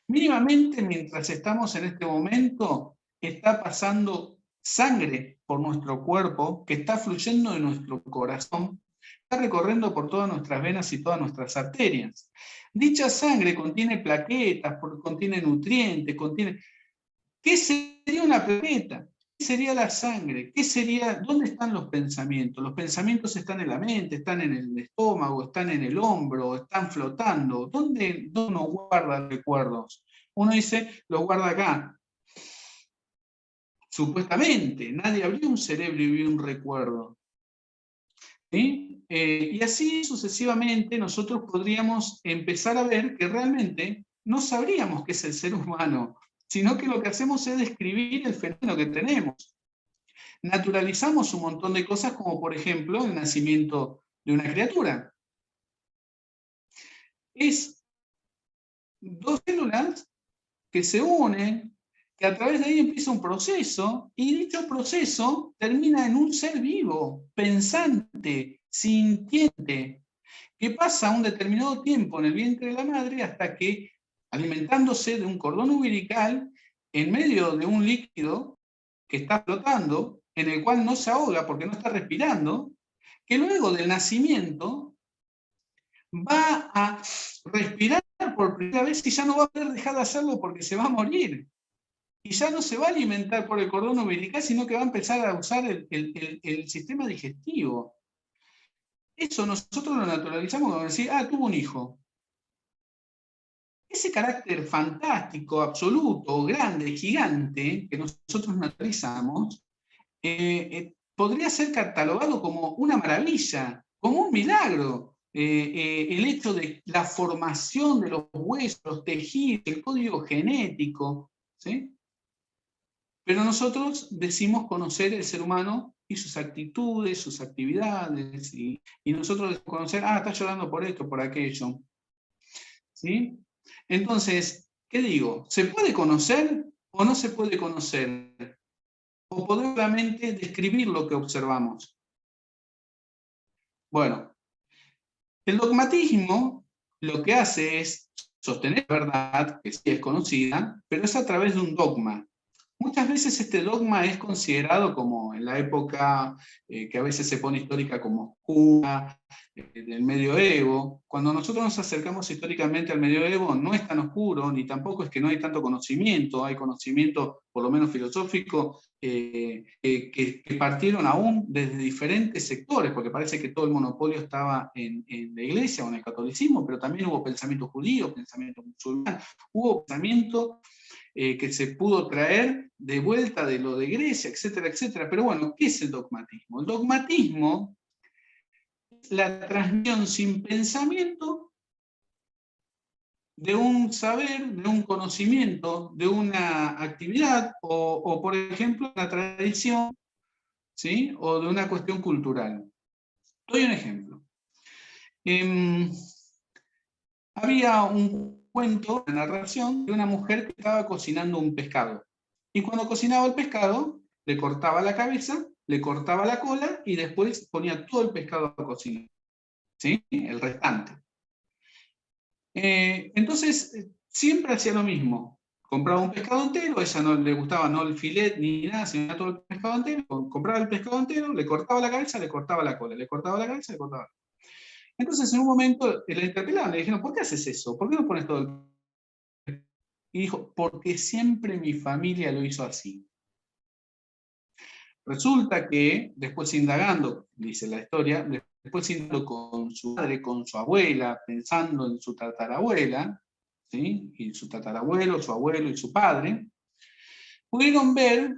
[SPEAKER 2] Mínimamente, mientras estamos en este momento, está pasando sangre por nuestro cuerpo, que está fluyendo de nuestro corazón, está recorriendo por todas nuestras venas y todas nuestras arterias. Dicha sangre contiene plaquetas, contiene nutrientes, contiene... ¿Qué sería una plaqueta? ¿Qué sería la sangre? ¿Qué sería? ¿Dónde están los pensamientos? Los pensamientos están en la mente, están en el estómago, están en el hombro, están flotando. ¿Dónde uno guarda recuerdos? Uno dice, los guarda acá. supuestamente, nadie abrió un cerebro y vio un recuerdo. ¿Sí? Y así sucesivamente nosotros podríamos empezar a ver que realmente no sabríamos qué es el ser humano, sino que lo que hacemos es describir el fenómeno que tenemos. Naturalizamos un montón de cosas, como por ejemplo el nacimiento de una criatura. Es dos células que se unen, que a través de ahí empieza un proceso, y dicho proceso termina en un ser vivo, pensante, sintiente, que pasa un determinado tiempo en el vientre de la madre hasta que, alimentándose de un cordón umbilical, en medio de un líquido que está flotando, en el cual no se ahoga porque no está respirando, que luego del nacimiento va a respirar por primera vez y ya no va a poder dejar de hacerlo porque se va a morir. Y ya no se va a alimentar por el cordón umbilical, sino que va a empezar a usar el sistema digestivo. Eso nosotros lo naturalizamos como decir, tuvo un hijo. Ese carácter fantástico, absoluto, grande, gigante, que nosotros naturalizamos, podría ser catalogado como una maravilla, como un milagro. El hecho de la formación de los huesos, los tejidos, el código genético, ¿sí? Pero nosotros decimos conocer el ser humano y sus actitudes, sus actividades, y nosotros decimos conocer, está llorando por esto, por aquello. ¿Sí? Entonces, ¿qué digo? ¿Se puede conocer o no se puede conocer? ¿O podemos solamente describir lo que observamos? Bueno, el dogmatismo lo que hace es sostener la verdad, que sí es conocida, pero es a través de un dogma. Muchas veces este dogma es considerado como en la época que a veces se pone histórica como oscura, del medioevo. Cuando nosotros nos acercamos históricamente al medioevo no es tan oscuro, ni tampoco es que no hay tanto conocimiento, hay conocimiento por lo menos filosófico que partieron aún desde diferentes sectores, porque parece que todo el monopolio estaba en la iglesia o en el catolicismo, pero también hubo pensamiento judío, pensamiento musulmán, hubo pensamiento que se pudo traer de vuelta de lo de Grecia, etcétera, etcétera. Pero bueno, ¿qué es el dogmatismo? El dogmatismo es la transmisión sin pensamiento de un saber, de un conocimiento, de una actividad, o por ejemplo, una tradición, ¿sí? O de una cuestión cultural. Doy un ejemplo. Había un cuento, una narración de una mujer que estaba cocinando un pescado. Y cuando cocinaba el pescado, le cortaba la cabeza, le cortaba la cola y después ponía todo el pescado a cocinar. ¿Sí? El restante. Entonces, siempre hacía lo mismo. Compraba un pescado entero, a ella no le gustaba no el filet ni nada, sino todo el pescado entero. Compraba el pescado entero, le cortaba la cabeza, le cortaba la cola, le cortaba la cabeza, le cortaba la cola. Entonces, en un momento, la interpelaron, le dijeron, ¿por qué haces eso? ¿Por qué no pones todo el... Y dijo, porque siempre mi familia lo hizo así. Resulta que, después indagando, dice la historia, después indagando con su madre, con su abuela, pensando en su tatarabuela, ¿sí? Y su tatarabuelo, su abuelo y su padre, pudieron ver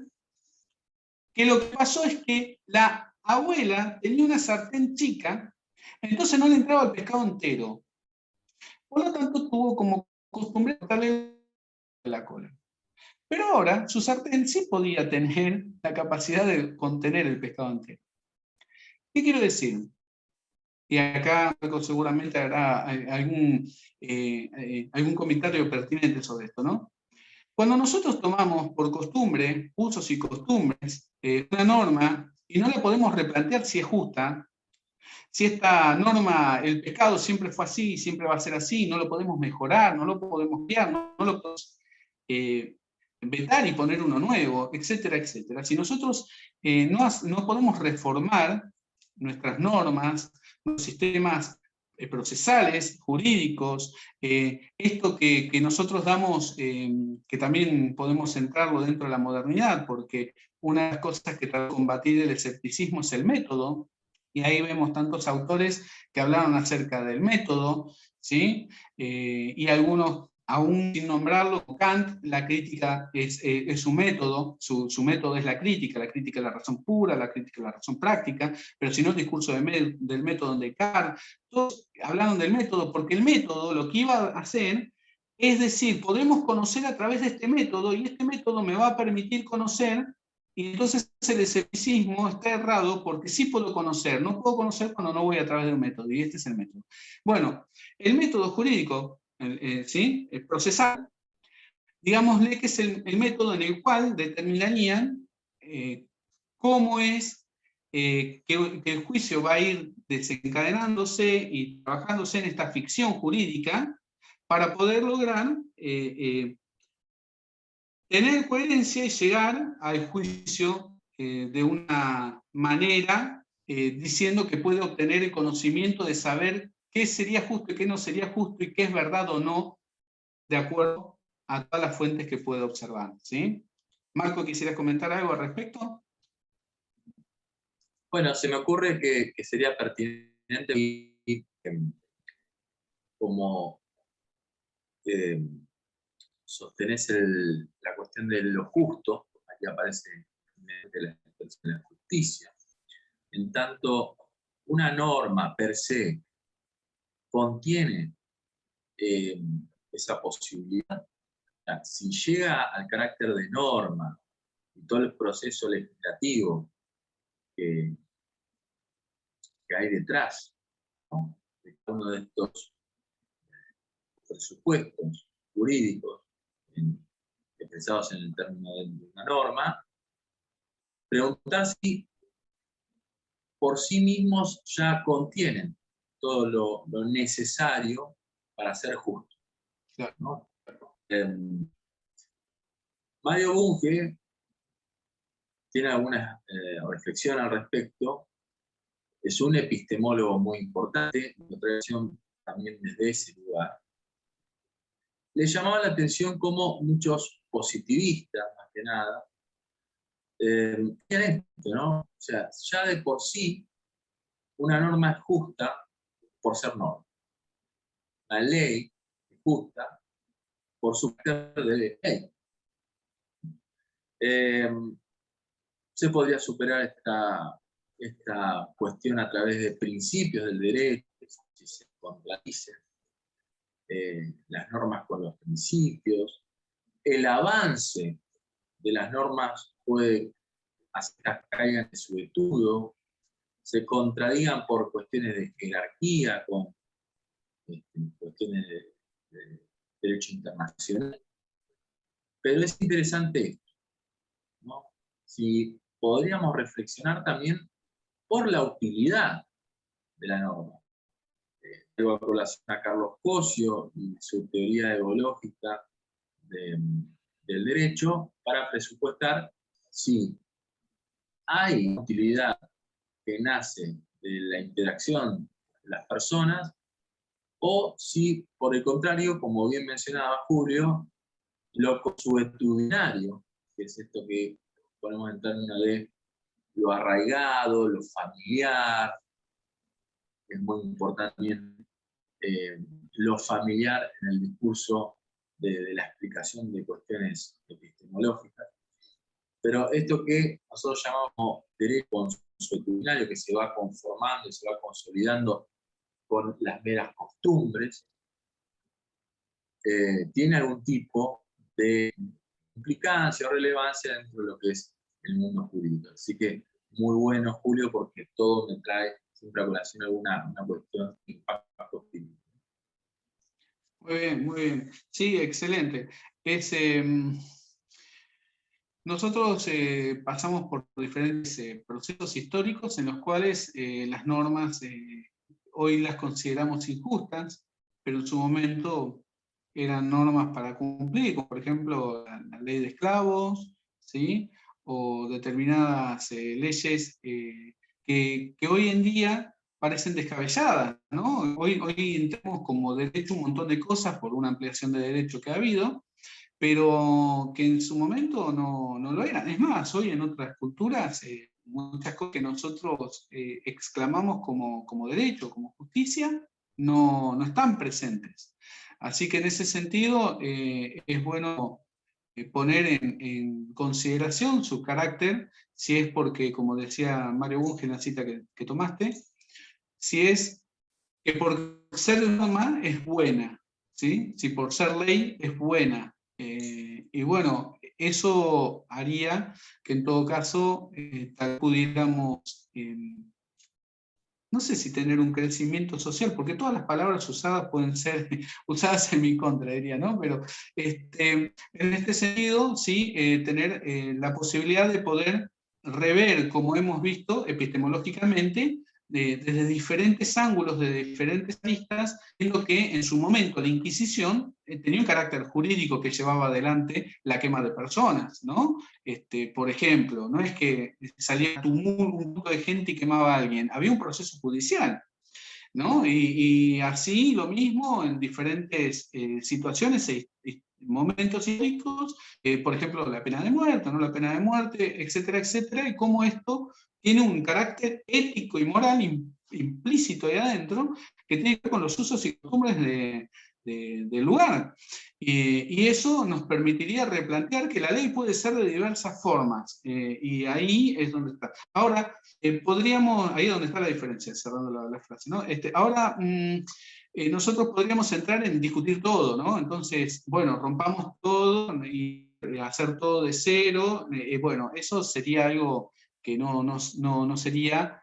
[SPEAKER 2] que lo que pasó es que la abuela tenía una sartén chica, entonces no le entraba el pescado entero. Por lo tanto, tuvo como costumbre cortarle la cola. Pero ahora su sartén sí podía tener la capacidad de contener el pescado entero. ¿Qué quiero decir? Y acá seguramente habrá algún comentario pertinente sobre esto, ¿no? Cuando nosotros tomamos por costumbre, usos y costumbres, una norma, y no la podemos replantear si es justa, si esta norma, el pescado siempre fue así, siempre va a ser así, no lo podemos mejorar, no lo podemos cambiar, no lo podemos vetar y poner uno nuevo, etcétera, etcétera. Si nosotros no podemos reformar nuestras normas, los sistemas procesales, jurídicos, esto que nosotros damos, que también podemos centrarlo dentro de la modernidad, porque una de las cosas que trata de combatir el escepticismo es el método, y ahí vemos tantos autores que hablaron acerca del método, ¿sí? Y algunos aún sin nombrarlo, Kant, la crítica es su método, su método es la crítica de la razón pura, la crítica de la razón práctica, pero si no el discurso del método de Descartes, todos hablaron del método, porque el método lo que iba a hacer es decir, podemos conocer a través de este método, y este método me va a permitir conocer, y entonces el escepticismo está errado, porque sí puedo conocer, no puedo conocer cuando no voy a través de un método, y este es el método. Bueno, el método jurídico, ¿sí? El procesal, digámosle que es el método en el cual determinarían cómo es que el juicio va a ir desencadenándose y trabajándose en esta ficción jurídica para poder lograr tener coherencia y llegar al juicio de una manera diciendo que puede obtener el conocimiento de saber qué sería justo y qué no sería justo y qué es verdad o no, de acuerdo a todas las fuentes que puede observar, ¿sí? Marco, ¿quisieras comentar algo al respecto?
[SPEAKER 1] Bueno, se me ocurre que sería pertinente como sostenés la cuestión de lo justo, aquí aparece la expresión de la justicia, en tanto una norma per se contiene esa posibilidad. Si llega al carácter de norma y todo el proceso legislativo que hay detrás, ¿no?, de cada uno de estos presupuestos jurídicos pensados en el término de una norma, preguntar si por sí mismos ya contienen todo lo necesario para ser justos, ¿no? Mario Bunge tiene alguna reflexión al respecto. Es un epistemólogo muy importante, en relación también desde ese lugar. Le llamaba la atención cómo muchos positivistas, más que nada, tienen esto, ¿no? O sea, ya de por sí una norma es justa por ser norma. La ley es justa por su carácter de ley. Se podría superar esta cuestión a través de principios del derecho, si se contradicen las normas con los principios. El avance de las normas puede hacer que caigan en su estudio, se contradigan por cuestiones de jerarquía, con cuestiones de derecho internacional. Pero es interesante esto, ¿no? Si podríamos reflexionar también por la utilidad de la norma. Traigo a colación a Carlos Cosio y su teoría evológica del derecho para presupuestar si hay utilidad que nace de la interacción de las personas, o si, por el contrario, como bien mencionaba Julio, lo consuetudinario, que es esto que ponemos en términos de lo arraigado, lo familiar, es muy importante también lo familiar en el discurso de la explicación de cuestiones epistemológicas. Pero esto que nosotros llamamos como derecho consuetudinario, que se va conformando y se va consolidando con las meras costumbres, tiene algún tipo de implicancia o relevancia dentro de lo que es el mundo jurídico. Así que muy bueno, Julio, porque todo me trae siempre a colación alguna cuestión de impacto jurídico.
[SPEAKER 2] Muy bien, muy bien. Sí, excelente. Nosotros pasamos por diferentes procesos históricos en los cuales las normas hoy las consideramos injustas, pero en su momento eran normas para cumplir, como por ejemplo la ley de esclavos, ¿sí? O determinadas leyes que hoy en día parecen descabelladas, ¿no? Hoy entendemos como derecho un montón de cosas por una ampliación de derecho que ha habido, pero que en su momento no lo eran. Es más, hoy en otras culturas, muchas cosas que nosotros exclamamos como derecho, como justicia, no están presentes. Así que en ese sentido es bueno poner en consideración su carácter, si es porque, como decía Mario Bunge en la cita que tomaste, si es que por ser norma es buena, ¿sí? Si por ser ley es buena. Y bueno, eso haría que en todo caso pudiéramos, no sé si tener un crecimiento social, porque todas las palabras usadas pueden ser usadas en mi contra, diría, ¿no? Pero en este sentido, sí, tener la posibilidad de poder rever, como hemos visto epistemológicamente, desde diferentes ángulos, de diferentes aristas, en lo que en su momento la Inquisición tenía un carácter jurídico que llevaba adelante la quema de personas, ¿no? Por ejemplo, no es que salía un grupo de gente y quemaba a alguien, había un proceso judicial, ¿no? Y así lo mismo en diferentes situaciones e momentos históricos, por ejemplo, la pena de muerte, no la pena de muerte, etcétera, etcétera, y cómo esto tiene un carácter ético y moral implícito ahí adentro, que tiene que ver con los usos y costumbres del lugar. Y eso nos permitiría replantear que la ley puede ser de diversas formas, y ahí es donde está. Ahora, podríamos, ahí es donde está la diferencia, cerrando la frase, ¿no? Ahora, nosotros podríamos entrar en discutir todo, ¿no? Entonces, bueno, rompamos todo y hacer todo de cero, bueno, eso sería algo que no sería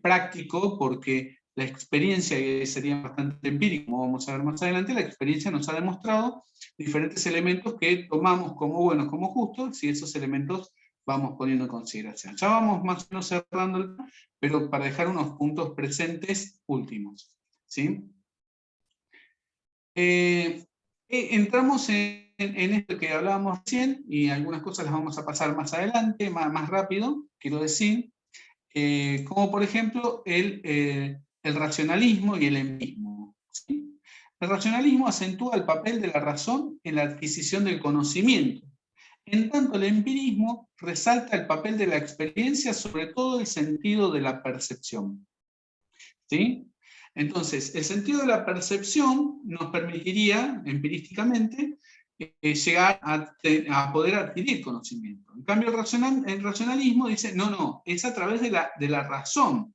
[SPEAKER 2] práctico, porque la experiencia, que sería bastante empírica, como vamos a ver más adelante, la experiencia nos ha demostrado diferentes elementos que tomamos como buenos, como justos, y esos elementos vamos poniendo en consideración. Ya vamos más o menos cerrando, pero para dejar unos puntos presentes últimos, ¿sí? Entramos en esto que hablábamos recién, y algunas cosas las vamos a pasar más adelante, más rápido, quiero decir, como por ejemplo el racionalismo y el empirismo, ¿sí? El racionalismo acentúa el papel de la razón en la adquisición del conocimiento. En tanto, el empirismo resalta el papel de la experiencia, sobre todo el sentido de la percepción, ¿sí? Entonces, el sentido de la percepción nos permitiría, empirísticamente, llegar a poder adquirir conocimiento. En cambio, el racionalismo dice, no, es a través de la razón.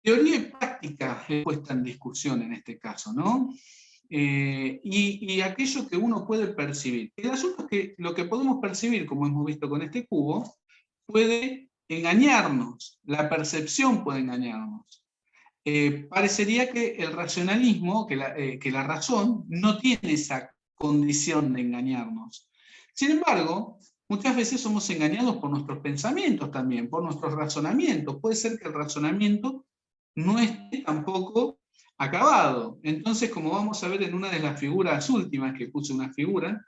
[SPEAKER 2] Teoría y práctica es puesta en discusión en este caso, ¿no? Y aquello que uno puede percibir. El asunto es que lo que podemos percibir, como hemos visto con este cubo, puede engañarnos, la percepción puede engañarnos. Parecería que el racionalismo, que la razón, no tiene esa condición de engañarnos. Sin embargo, muchas veces somos engañados por nuestros pensamientos también, por nuestros razonamientos. Puede ser que el razonamiento no esté tampoco acabado. Entonces, como vamos a ver en una de las figuras últimas, que puse una figura,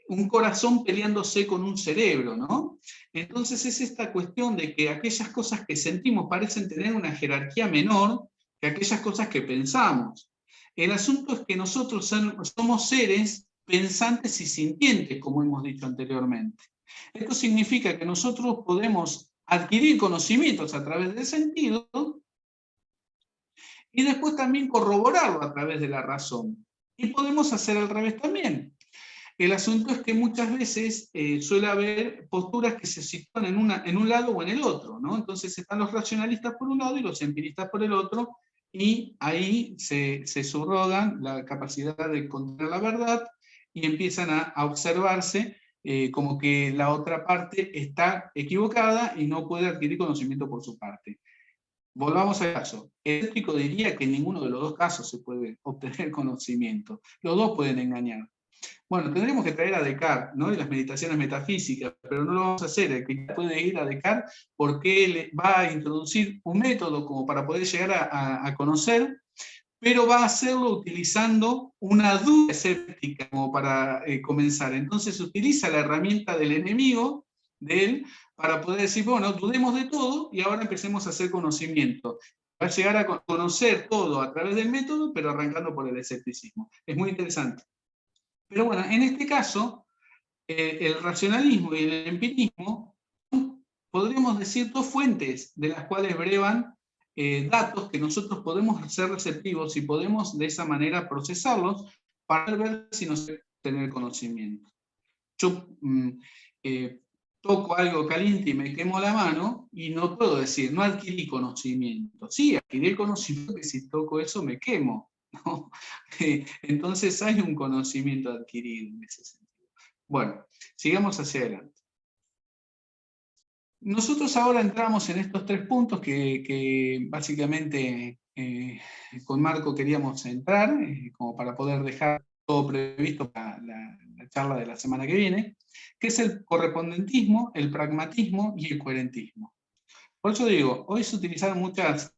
[SPEAKER 2] un corazón peleándose con un cerebro, ¿no? Entonces es esta cuestión de que aquellas cosas que sentimos parecen tener una jerarquía menor que aquellas cosas que pensamos. El asunto es que nosotros somos seres pensantes y sintientes, como hemos dicho anteriormente. Esto significa que nosotros podemos adquirir conocimientos a través del sentido y después también corroborarlo a través de la razón. Y podemos hacer al revés también. El asunto es que muchas veces suele haber posturas que se sitúan en un lado o en el otro, ¿no? Entonces están los racionalistas por un lado y los empiristas por el otro, y ahí se subrogan la capacidad de encontrar la verdad y empiezan a observarse como que la otra parte está equivocada y no puede adquirir conocimiento por su parte. Volvamos al caso. El escéptico diría que en ninguno de los dos casos se puede obtener conocimiento. Los dos pueden engañar. Bueno, tendríamos que traer a Descartes, ¿no? Y las meditaciones metafísicas, pero no lo vamos a hacer. El que puede ir a Descartes porque él va a introducir un método como para poder llegar a conocer, pero va a hacerlo utilizando una duda escéptica como para comenzar. Entonces utiliza la herramienta del enemigo de él para poder decir, bueno, dudemos de todo y ahora empecemos a hacer conocimiento. Va a llegar a conocer todo a través del método, pero arrancando por el escepticismo. Es muy interesante. Pero bueno, en este caso, el racionalismo y el empirismo son, podríamos decir, dos fuentes de las cuales brevan datos que nosotros podemos ser receptivos y podemos de esa manera procesarlos para ver si nos tener conocimiento. Yo toco algo caliente y me quemo la mano y no puedo decir, no adquirí conocimiento. Sí, adquirí conocimiento que si toco eso me quemo, ¿no? Entonces hay un conocimiento adquirido en ese sentido. Bueno, sigamos hacia adelante. Nosotros ahora entramos en estos 3 puntos que básicamente con Marco queríamos entrar, como para poder dejar todo previsto para la charla de la semana que viene, que es el correspondentismo, el pragmatismo y el coherentismo. Por eso digo, hoy se utilizaron muchos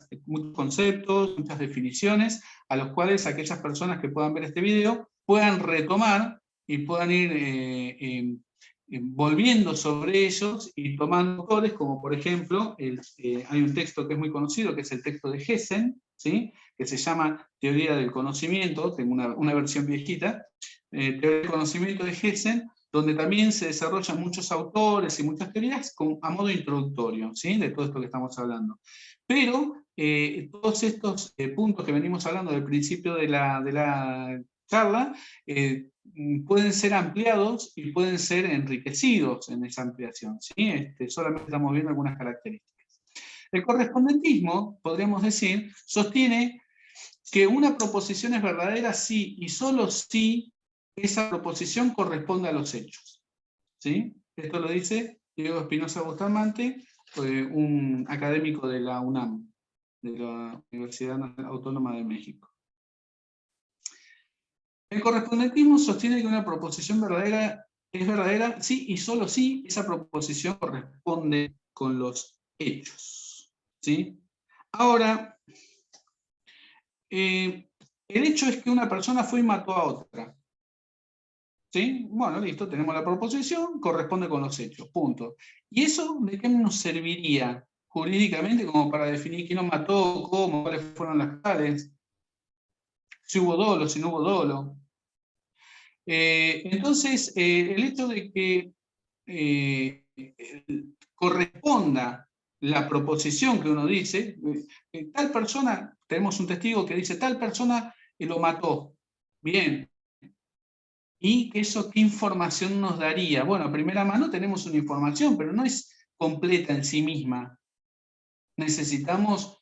[SPEAKER 2] conceptos, muchas definiciones, a los cuales aquellas personas que puedan ver este video puedan retomar y puedan ir volviendo sobre ellos y tomando autores, como por ejemplo, hay un texto que es muy conocido, que es el texto de Gessen, ¿sí? Que se llama Teoría del Conocimiento, tengo una versión viejita, Teoría del Conocimiento de Gessen, donde también se desarrollan muchos autores y muchas teorías a modo introductorio, ¿sí? De todo esto que estamos hablando. Pero todos estos puntos que venimos hablando del principio de la charla, pueden ser ampliados y pueden ser enriquecidos en esa ampliación, ¿sí? Solamente estamos viendo algunas características. El correspondentismo, podríamos decir, sostiene que una proposición es verdadera si y solo si esa proposición corresponde a los hechos, ¿sí? Esto lo dice Diego Espinosa Bustamante, un académico de la UNAM, de la Universidad Autónoma de México. El correspondentismo sostiene que una proposición verdadera es verdadera si y solo si esa proposición corresponde con los hechos, ¿sí? Ahora, el hecho es que una persona fue y mató a otra. ¿Sí? Bueno, listo, tenemos la proposición, corresponde con los hechos, punto. ¿Y eso de qué nos serviría jurídicamente como para definir quién nos mató, cómo, cuáles fueron las tales? Si hubo dolo, si no hubo dolo. Entonces, el hecho de que corresponda la proposición que uno dice, tal persona, tenemos un testigo que dice, tal persona lo mató. Bien. ¿Y eso qué información nos daría? Bueno, a primera mano tenemos una información, pero no es completa en sí misma. Necesitamos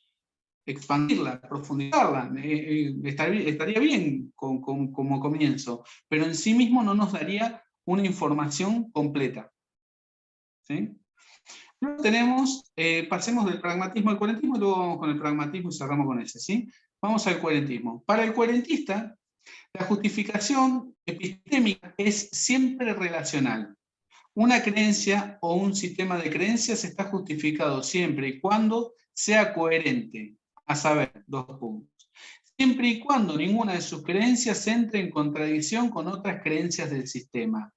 [SPEAKER 2] expandirla, profundizarla. Estaría bien como comienzo, pero en sí mismo no nos daría una información completa. ¿Sí? Luego tenemos, pasemos del pragmatismo al coherentismo, y luego vamos con el pragmatismo y cerramos con ese. ¿Sí? Vamos al coherentismo. Para el coherentista, la justificación epistémica es siempre relacional. Una creencia o un sistema de creencias está justificado siempre y cuando sea coherente, a saber, 2 puntos. Siempre y cuando ninguna de sus creencias entre en contradicción con otras creencias del sistema.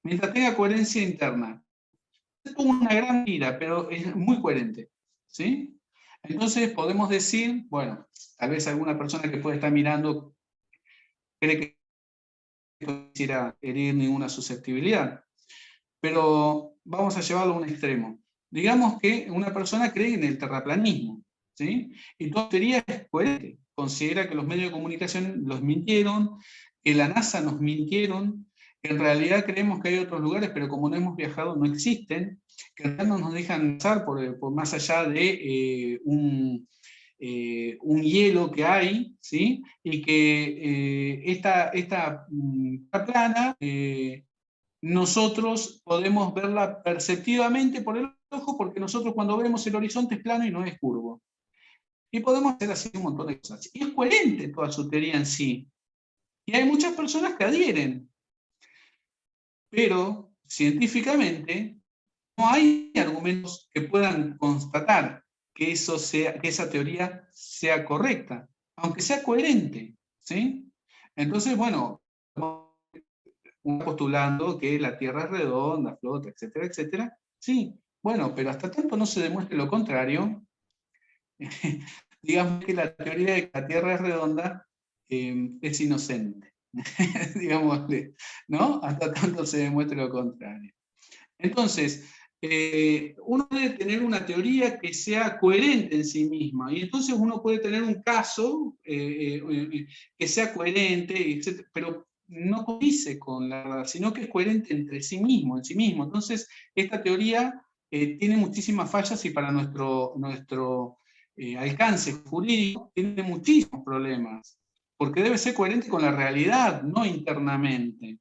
[SPEAKER 2] Mientras tenga coherencia interna. Es una gran mentira, pero es muy coherente. ¿Sí? Entonces podemos decir, bueno, tal vez alguna persona que puede estar mirando cree que no quisiera herir ninguna susceptibilidad. Pero vamos a llevarlo a un extremo. Digamos que una persona cree en el terraplanismo, ¿sí? Y toda teoría es coherente. Considera que los medios de comunicación los mintieron, que la NASA nos mintieron, que en realidad creemos que hay otros lugares, pero como no hemos viajado no existen, que en realidad no nos dejan pasar por más allá de un hielo que hay, ¿sí? Y que esta plana nosotros podemos verla perceptivamente por el ojo, porque nosotros cuando vemos el horizonte es plano y no es curvo. Y podemos hacer así un montón de cosas. Y es coherente toda su teoría en sí. Y hay muchas personas que adhieren. Pero científicamente no hay argumentos que puedan constatar que esa teoría sea correcta, aunque sea coherente, ¿sí? Entonces, bueno, postulando que la Tierra es redonda, flota, etcétera, etcétera. Sí, bueno, pero hasta tanto no se demuestre lo contrario, digamos que la teoría de que la Tierra es redonda es inocente, digámosle, ¿no? Hasta tanto se demuestre lo contrario. Entonces, uno debe tener una teoría que sea coherente en sí misma, y entonces uno puede tener un caso que sea coherente, etc., pero no condice con la verdad, sino que es coherente entre sí mismo, en sí mismo. Entonces, esta teoría tiene muchísimas fallas y para nuestro alcance jurídico tiene muchísimos problemas, porque debe ser coherente con la realidad, no internamente.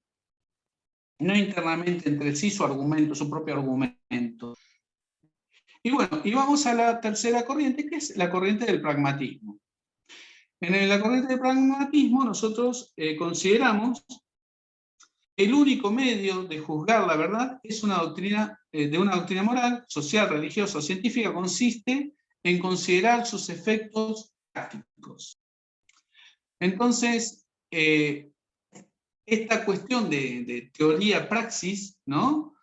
[SPEAKER 2] No internamente entre sí su argumento, su propio argumento. Y bueno, y vamos a la tercera corriente, que es la corriente del pragmatismo. En la corriente del pragmatismo nosotros consideramos que el único medio de juzgar la verdad es una doctrina, de una doctrina moral, social, religiosa o científica, consiste en considerar sus efectos prácticos. Entonces, esta cuestión de teoría-praxis, ¿no?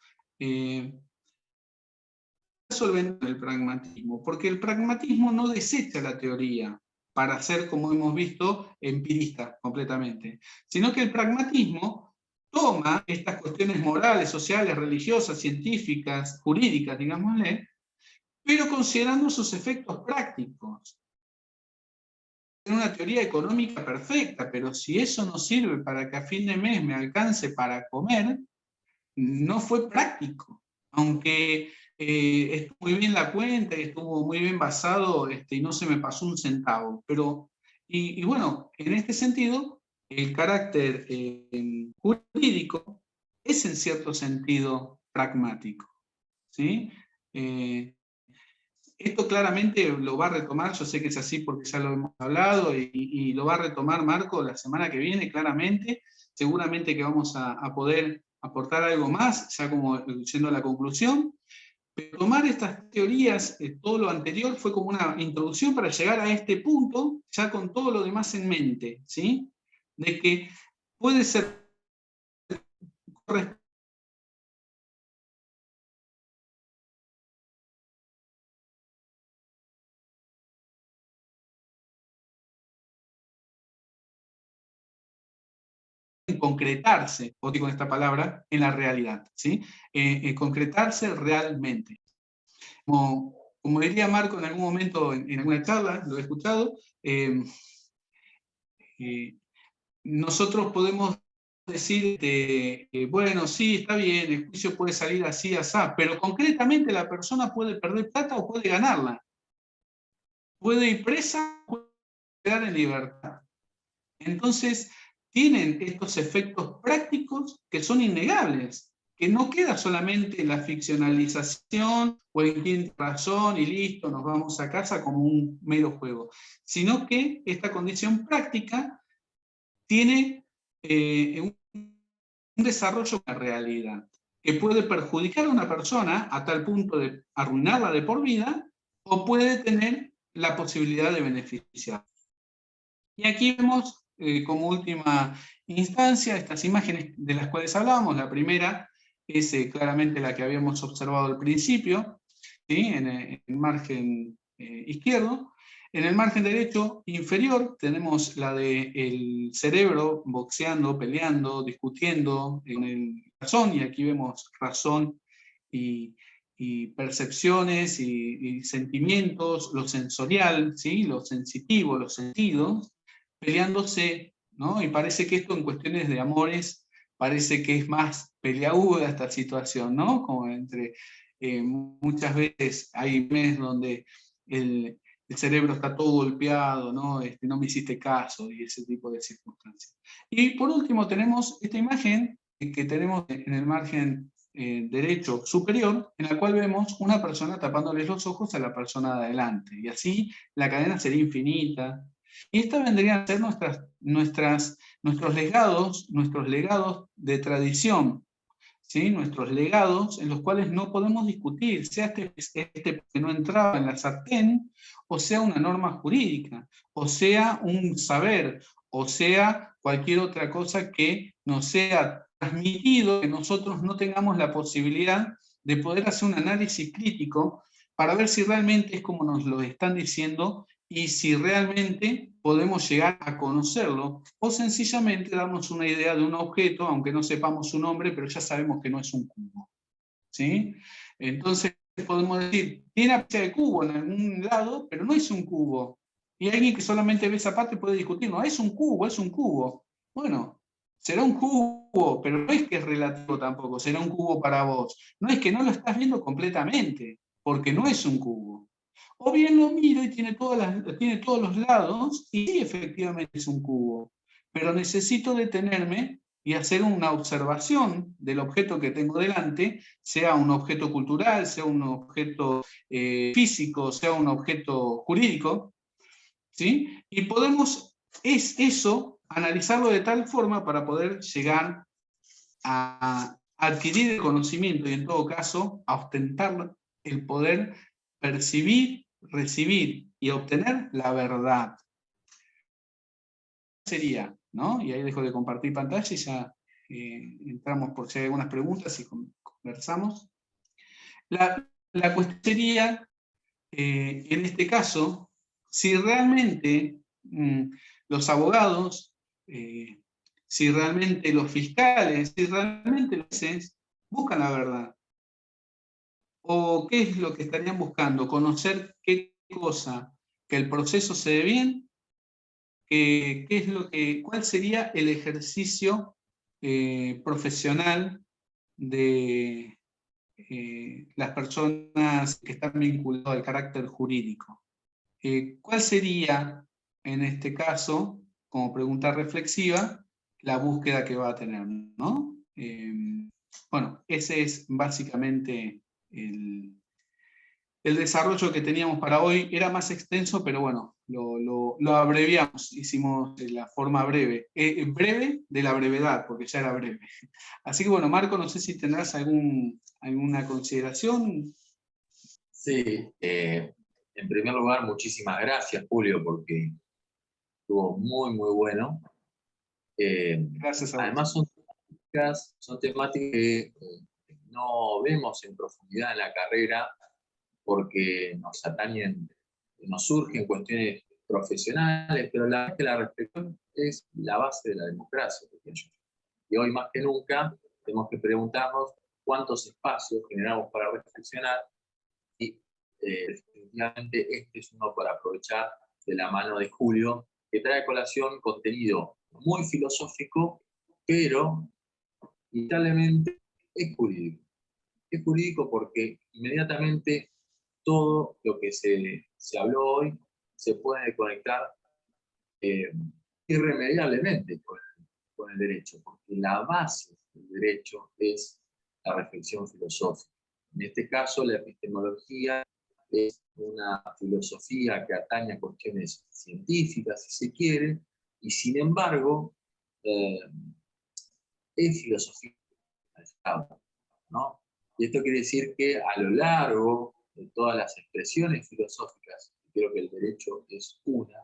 [SPEAKER 2] Solvente el pragmatismo, porque el pragmatismo no desecha la teoría para ser, como hemos visto, empirista completamente, sino que el pragmatismo toma estas cuestiones morales, sociales, religiosas, científicas, jurídicas, digámosle, pero considerando sus efectos prácticos. Es una teoría económica perfecta, pero si eso no sirve para que a fin de mes me alcance para comer, no fue práctico. Aunque estuvo muy bien la cuenta y estuvo muy bien basado y no se me pasó un centavo. Pero, y bueno, en este sentido, el carácter jurídico es en cierto sentido pragmático. ¿Sí? Esto claramente lo va a retomar, yo sé que es así porque ya lo hemos hablado, y lo va a retomar Marco la semana que viene, claramente. Seguramente que vamos a poder aportar algo más, ya como yendo a la conclusión. Pero tomar estas teorías, todo lo anterior, fue como una introducción para llegar a este punto, ya con todo lo demás en mente, ¿sí? De que puede ser concretarse, o digo esta palabra, en la realidad, ¿sí? Concretarse realmente. Como diría Marco en algún momento en alguna charla, lo he escuchado, nosotros podemos decir, bueno, sí, está bien, el juicio puede salir así, así, pero concretamente la persona puede perder plata o puede ganarla. Puede ir presa o puede quedar en libertad. Entonces, tienen estos efectos prácticos que son innegables, que no queda solamente en la ficcionalización o en quién tiene razón y listo, nos vamos a casa como un mero juego, sino que esta condición práctica tiene un desarrollo de la realidad, que puede perjudicar a una persona a tal punto de arruinarla de por vida, o puede tener la posibilidad de beneficiar. Y aquí vemos como última instancia estas imágenes de las cuales hablábamos. La primera es claramente la que habíamos observado al principio, ¿sí? En el margen izquierdo. En el margen derecho inferior tenemos la del cerebro boxeando, peleando, discutiendo en el razón, y aquí vemos razón y percepciones y sentimientos, lo sensorial, ¿sí? Lo sensitivo, los sentidos, peleándose, ¿no? Y parece que esto en cuestiones de amores parece que es más peleaguda esta situación, ¿no? Como entre, muchas veces hay meses donde el cerebro está todo golpeado, ¿no? No me hiciste caso, y ese tipo de circunstancias. Y por último tenemos esta imagen que tenemos en el margen derecho superior, en la cual vemos una persona tapándoles los ojos a la persona de adelante, y así la cadena sería infinita. Y estas vendrían a ser nuestros legados de tradición, ¿sí? Nuestros legados en los cuales no podemos discutir, sea este que no entraba en la sartén, o sea una norma jurídica, o sea un saber, o sea cualquier otra cosa que nos sea transmitido, que nosotros no tengamos la posibilidad de poder hacer un análisis crítico para ver si realmente es como nos lo están diciendo y si realmente podemos llegar a conocerlo, o sencillamente darnos una idea de un objeto, aunque no sepamos su nombre, pero ya sabemos que no es un cubo. ¿sí? Entonces podemos decir, tiene apariencia de cubo en algún lado, pero no es un cubo. Y alguien que solamente ve esa parte puede discutir, no, es un cubo, es un cubo. Bueno, será un cubo, pero no es que es relativo tampoco, será un cubo para vos. No es que no lo estás viendo completamente, porque no es un cubo. O bien lo miro y tiene todos los lados, y sí, efectivamente es un cubo. Pero necesito detenerme y hacer una observación del objeto que tengo delante, sea un objeto cultural, sea un objeto físico, sea un objeto jurídico, ¿sí? Y podemos analizarlo de tal forma para poder llegar a adquirir el conocimiento y en todo caso a ostentar el poder percibir, recibir y obtener la verdad. Sería, ¿no? Y ahí dejo de compartir pantalla y ya entramos por si hay algunas preguntas y conversamos. La cuestión sería, en este caso, si realmente los abogados, si realmente los fiscales, si realmente los jueces buscan la verdad. ¿O qué es lo que estarían buscando? Conocer qué cosa, que el proceso se dé bien, cuál sería el ejercicio profesional de las personas que están vinculadas al carácter jurídico. ¿Cuál sería, en este caso, como pregunta reflexiva, la búsqueda que va a tener, ¿no? Bueno, ese es básicamente el desarrollo que teníamos para hoy. Era más extenso, pero bueno, lo abreviamos, hicimos la forma breve. Breve de la brevedad, porque ya era breve. Así que bueno, Marco, no sé si tendrás alguna consideración.
[SPEAKER 1] Sí, en primer lugar, muchísimas gracias, Julio, porque estuvo muy, muy bueno.
[SPEAKER 2] Gracias a vos.
[SPEAKER 1] Además, son temáticas que no vemos en profundidad en la carrera porque nos atañen, nos surgen cuestiones profesionales, pero la verdad es que la reflexión es la base de la democracia. Y hoy más que nunca tenemos que preguntarnos cuántos espacios generamos para reflexionar y definitivamente este es uno para aprovechar de la mano de Julio, que trae a colación contenido muy filosófico, pero inevitablemente es jurídico. Es jurídico porque inmediatamente todo lo que se habló hoy se puede conectar eh, irremediablemente con el derecho, porque la base del derecho es la reflexión filosófica. En este caso, la epistemología es una filosofía que atañe a cuestiones científicas, si se quiere, y sin embargo, eh, es filosofía, ¿no? Y esto quiere decir que a lo largo de todas las expresiones filosóficas, creo que el derecho es una,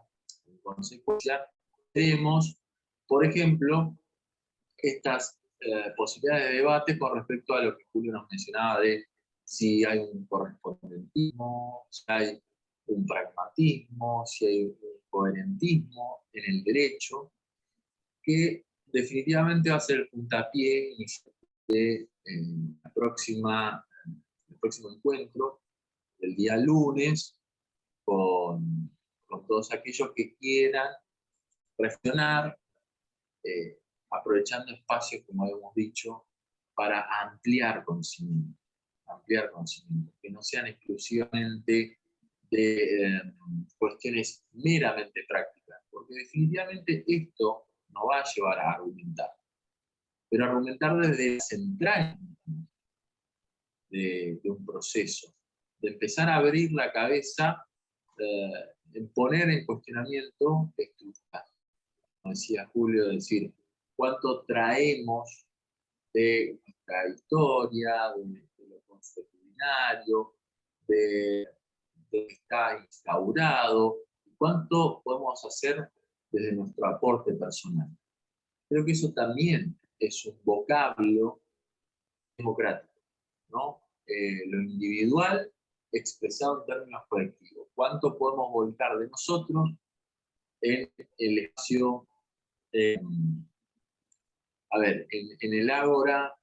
[SPEAKER 1] en consecuencia, tenemos, por ejemplo, estas posibilidades de debate con respecto a lo que Julio nos mencionaba de si hay un correspondentismo, si hay un pragmatismo, si hay un coherentismo en el derecho, que definitivamente va a ser el puntapié inicial de el próximo encuentro, el día lunes, con todos aquellos que quieran reflexionar, aprovechando espacios, como hemos dicho, para ampliar conocimiento, que no sean exclusivamente de cuestiones meramente prácticas, porque definitivamente esto nos va a llevar a argumentar, pero argumentar desde la central de un proceso, de empezar a abrir la cabeza, en poner en cuestionamiento estructuras. Como decía Julio, decir, cuánto traemos de nuestra historia, de lo consuetudinario, de que está instaurado, cuánto podemos hacer desde nuestro aporte personal. Creo que eso también es un vocablo democrático, ¿no? Lo individual expresado en términos colectivos. ¿Cuánto podemos volcar de nosotros en el espacio, a ver, en el ágora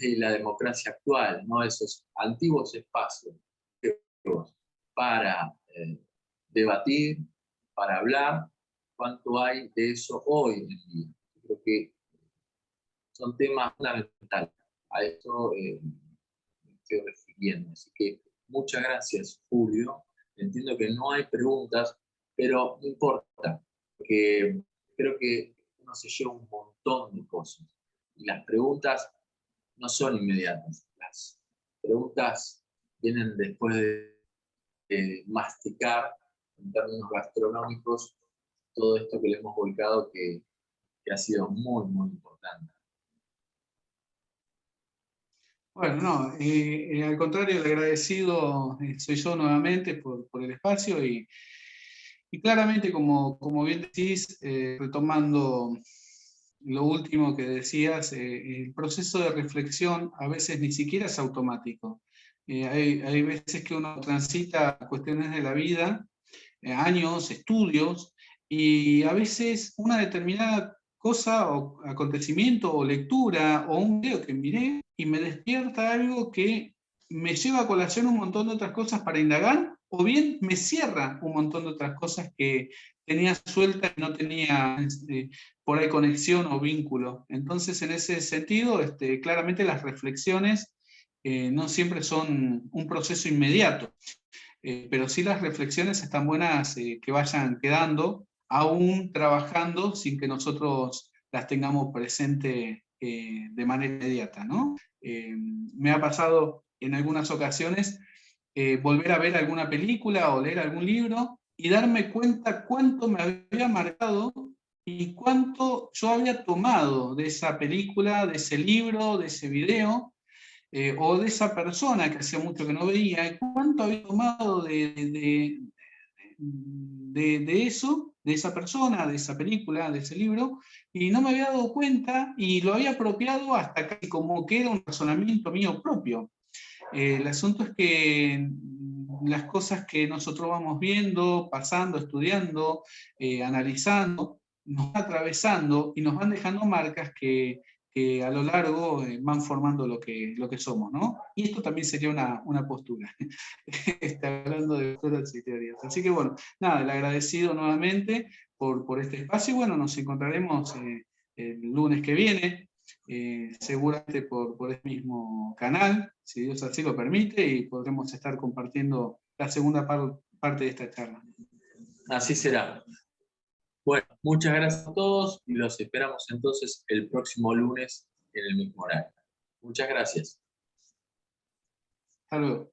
[SPEAKER 1] de la democracia actual, ¿no? Esos antiguos espacios para debatir, para hablar, cuánto hay de eso hoy en día. Creo que son temas fundamentales. A eso me estoy refiriendo. Así que muchas gracias, Julio. Entiendo que no hay preguntas, pero no importa, porque creo que uno se lleva un montón de cosas. Y las preguntas no son inmediatas. Las preguntas vienen después de masticar en términos gastronómicos todo esto que le hemos volcado que ha sido muy, muy importante.
[SPEAKER 2] Bueno, no, al contrario, el agradecido soy yo nuevamente por el espacio y claramente, como bien decís, retomando lo último que decías, el proceso de reflexión a veces ni siquiera es automático. Hay veces que uno transita cuestiones de la vida, años, estudios, y a veces una determinada cosa o acontecimiento o lectura o un video que miré y me despierta algo que me lleva a colación un montón de otras cosas para indagar, o bien me cierra un montón de otras cosas que tenía sueltas y no tenía por ahí conexión o vínculo. Entonces, en ese sentido, claramente las reflexiones no siempre son un proceso inmediato. Pero sí las reflexiones están buenas que vayan quedando, aún trabajando sin que nosotros las tengamos presente de manera inmediata, ¿no? Me ha pasado en algunas ocasiones volver a ver alguna película o leer algún libro y darme cuenta cuánto me había marcado y cuánto yo había tomado de esa película, de ese libro, de ese video, o de esa persona que hacía mucho que no veía, cuánto había tomado de eso, de esa persona, de esa película, de ese libro, y no me había dado cuenta y lo había apropiado hasta casi como que era un razonamiento mío propio. El asunto es que las cosas que nosotros vamos viendo, pasando, estudiando, analizando, nos van atravesando y nos van dejando marcas que a lo largo van formando lo que somos, ¿no? Y esto también sería una postura, hablando de posturas y teorías. Así que bueno, nada, el agradecido nuevamente por este espacio y bueno, nos encontraremos el lunes que viene, seguramente por el mismo canal, si Dios así lo permite, y podremos estar compartiendo la segunda parte de esta charla.
[SPEAKER 1] Así será. Bueno, muchas gracias a todos y los esperamos entonces el próximo lunes en el mismo horario. Muchas gracias.
[SPEAKER 2] Hasta luego.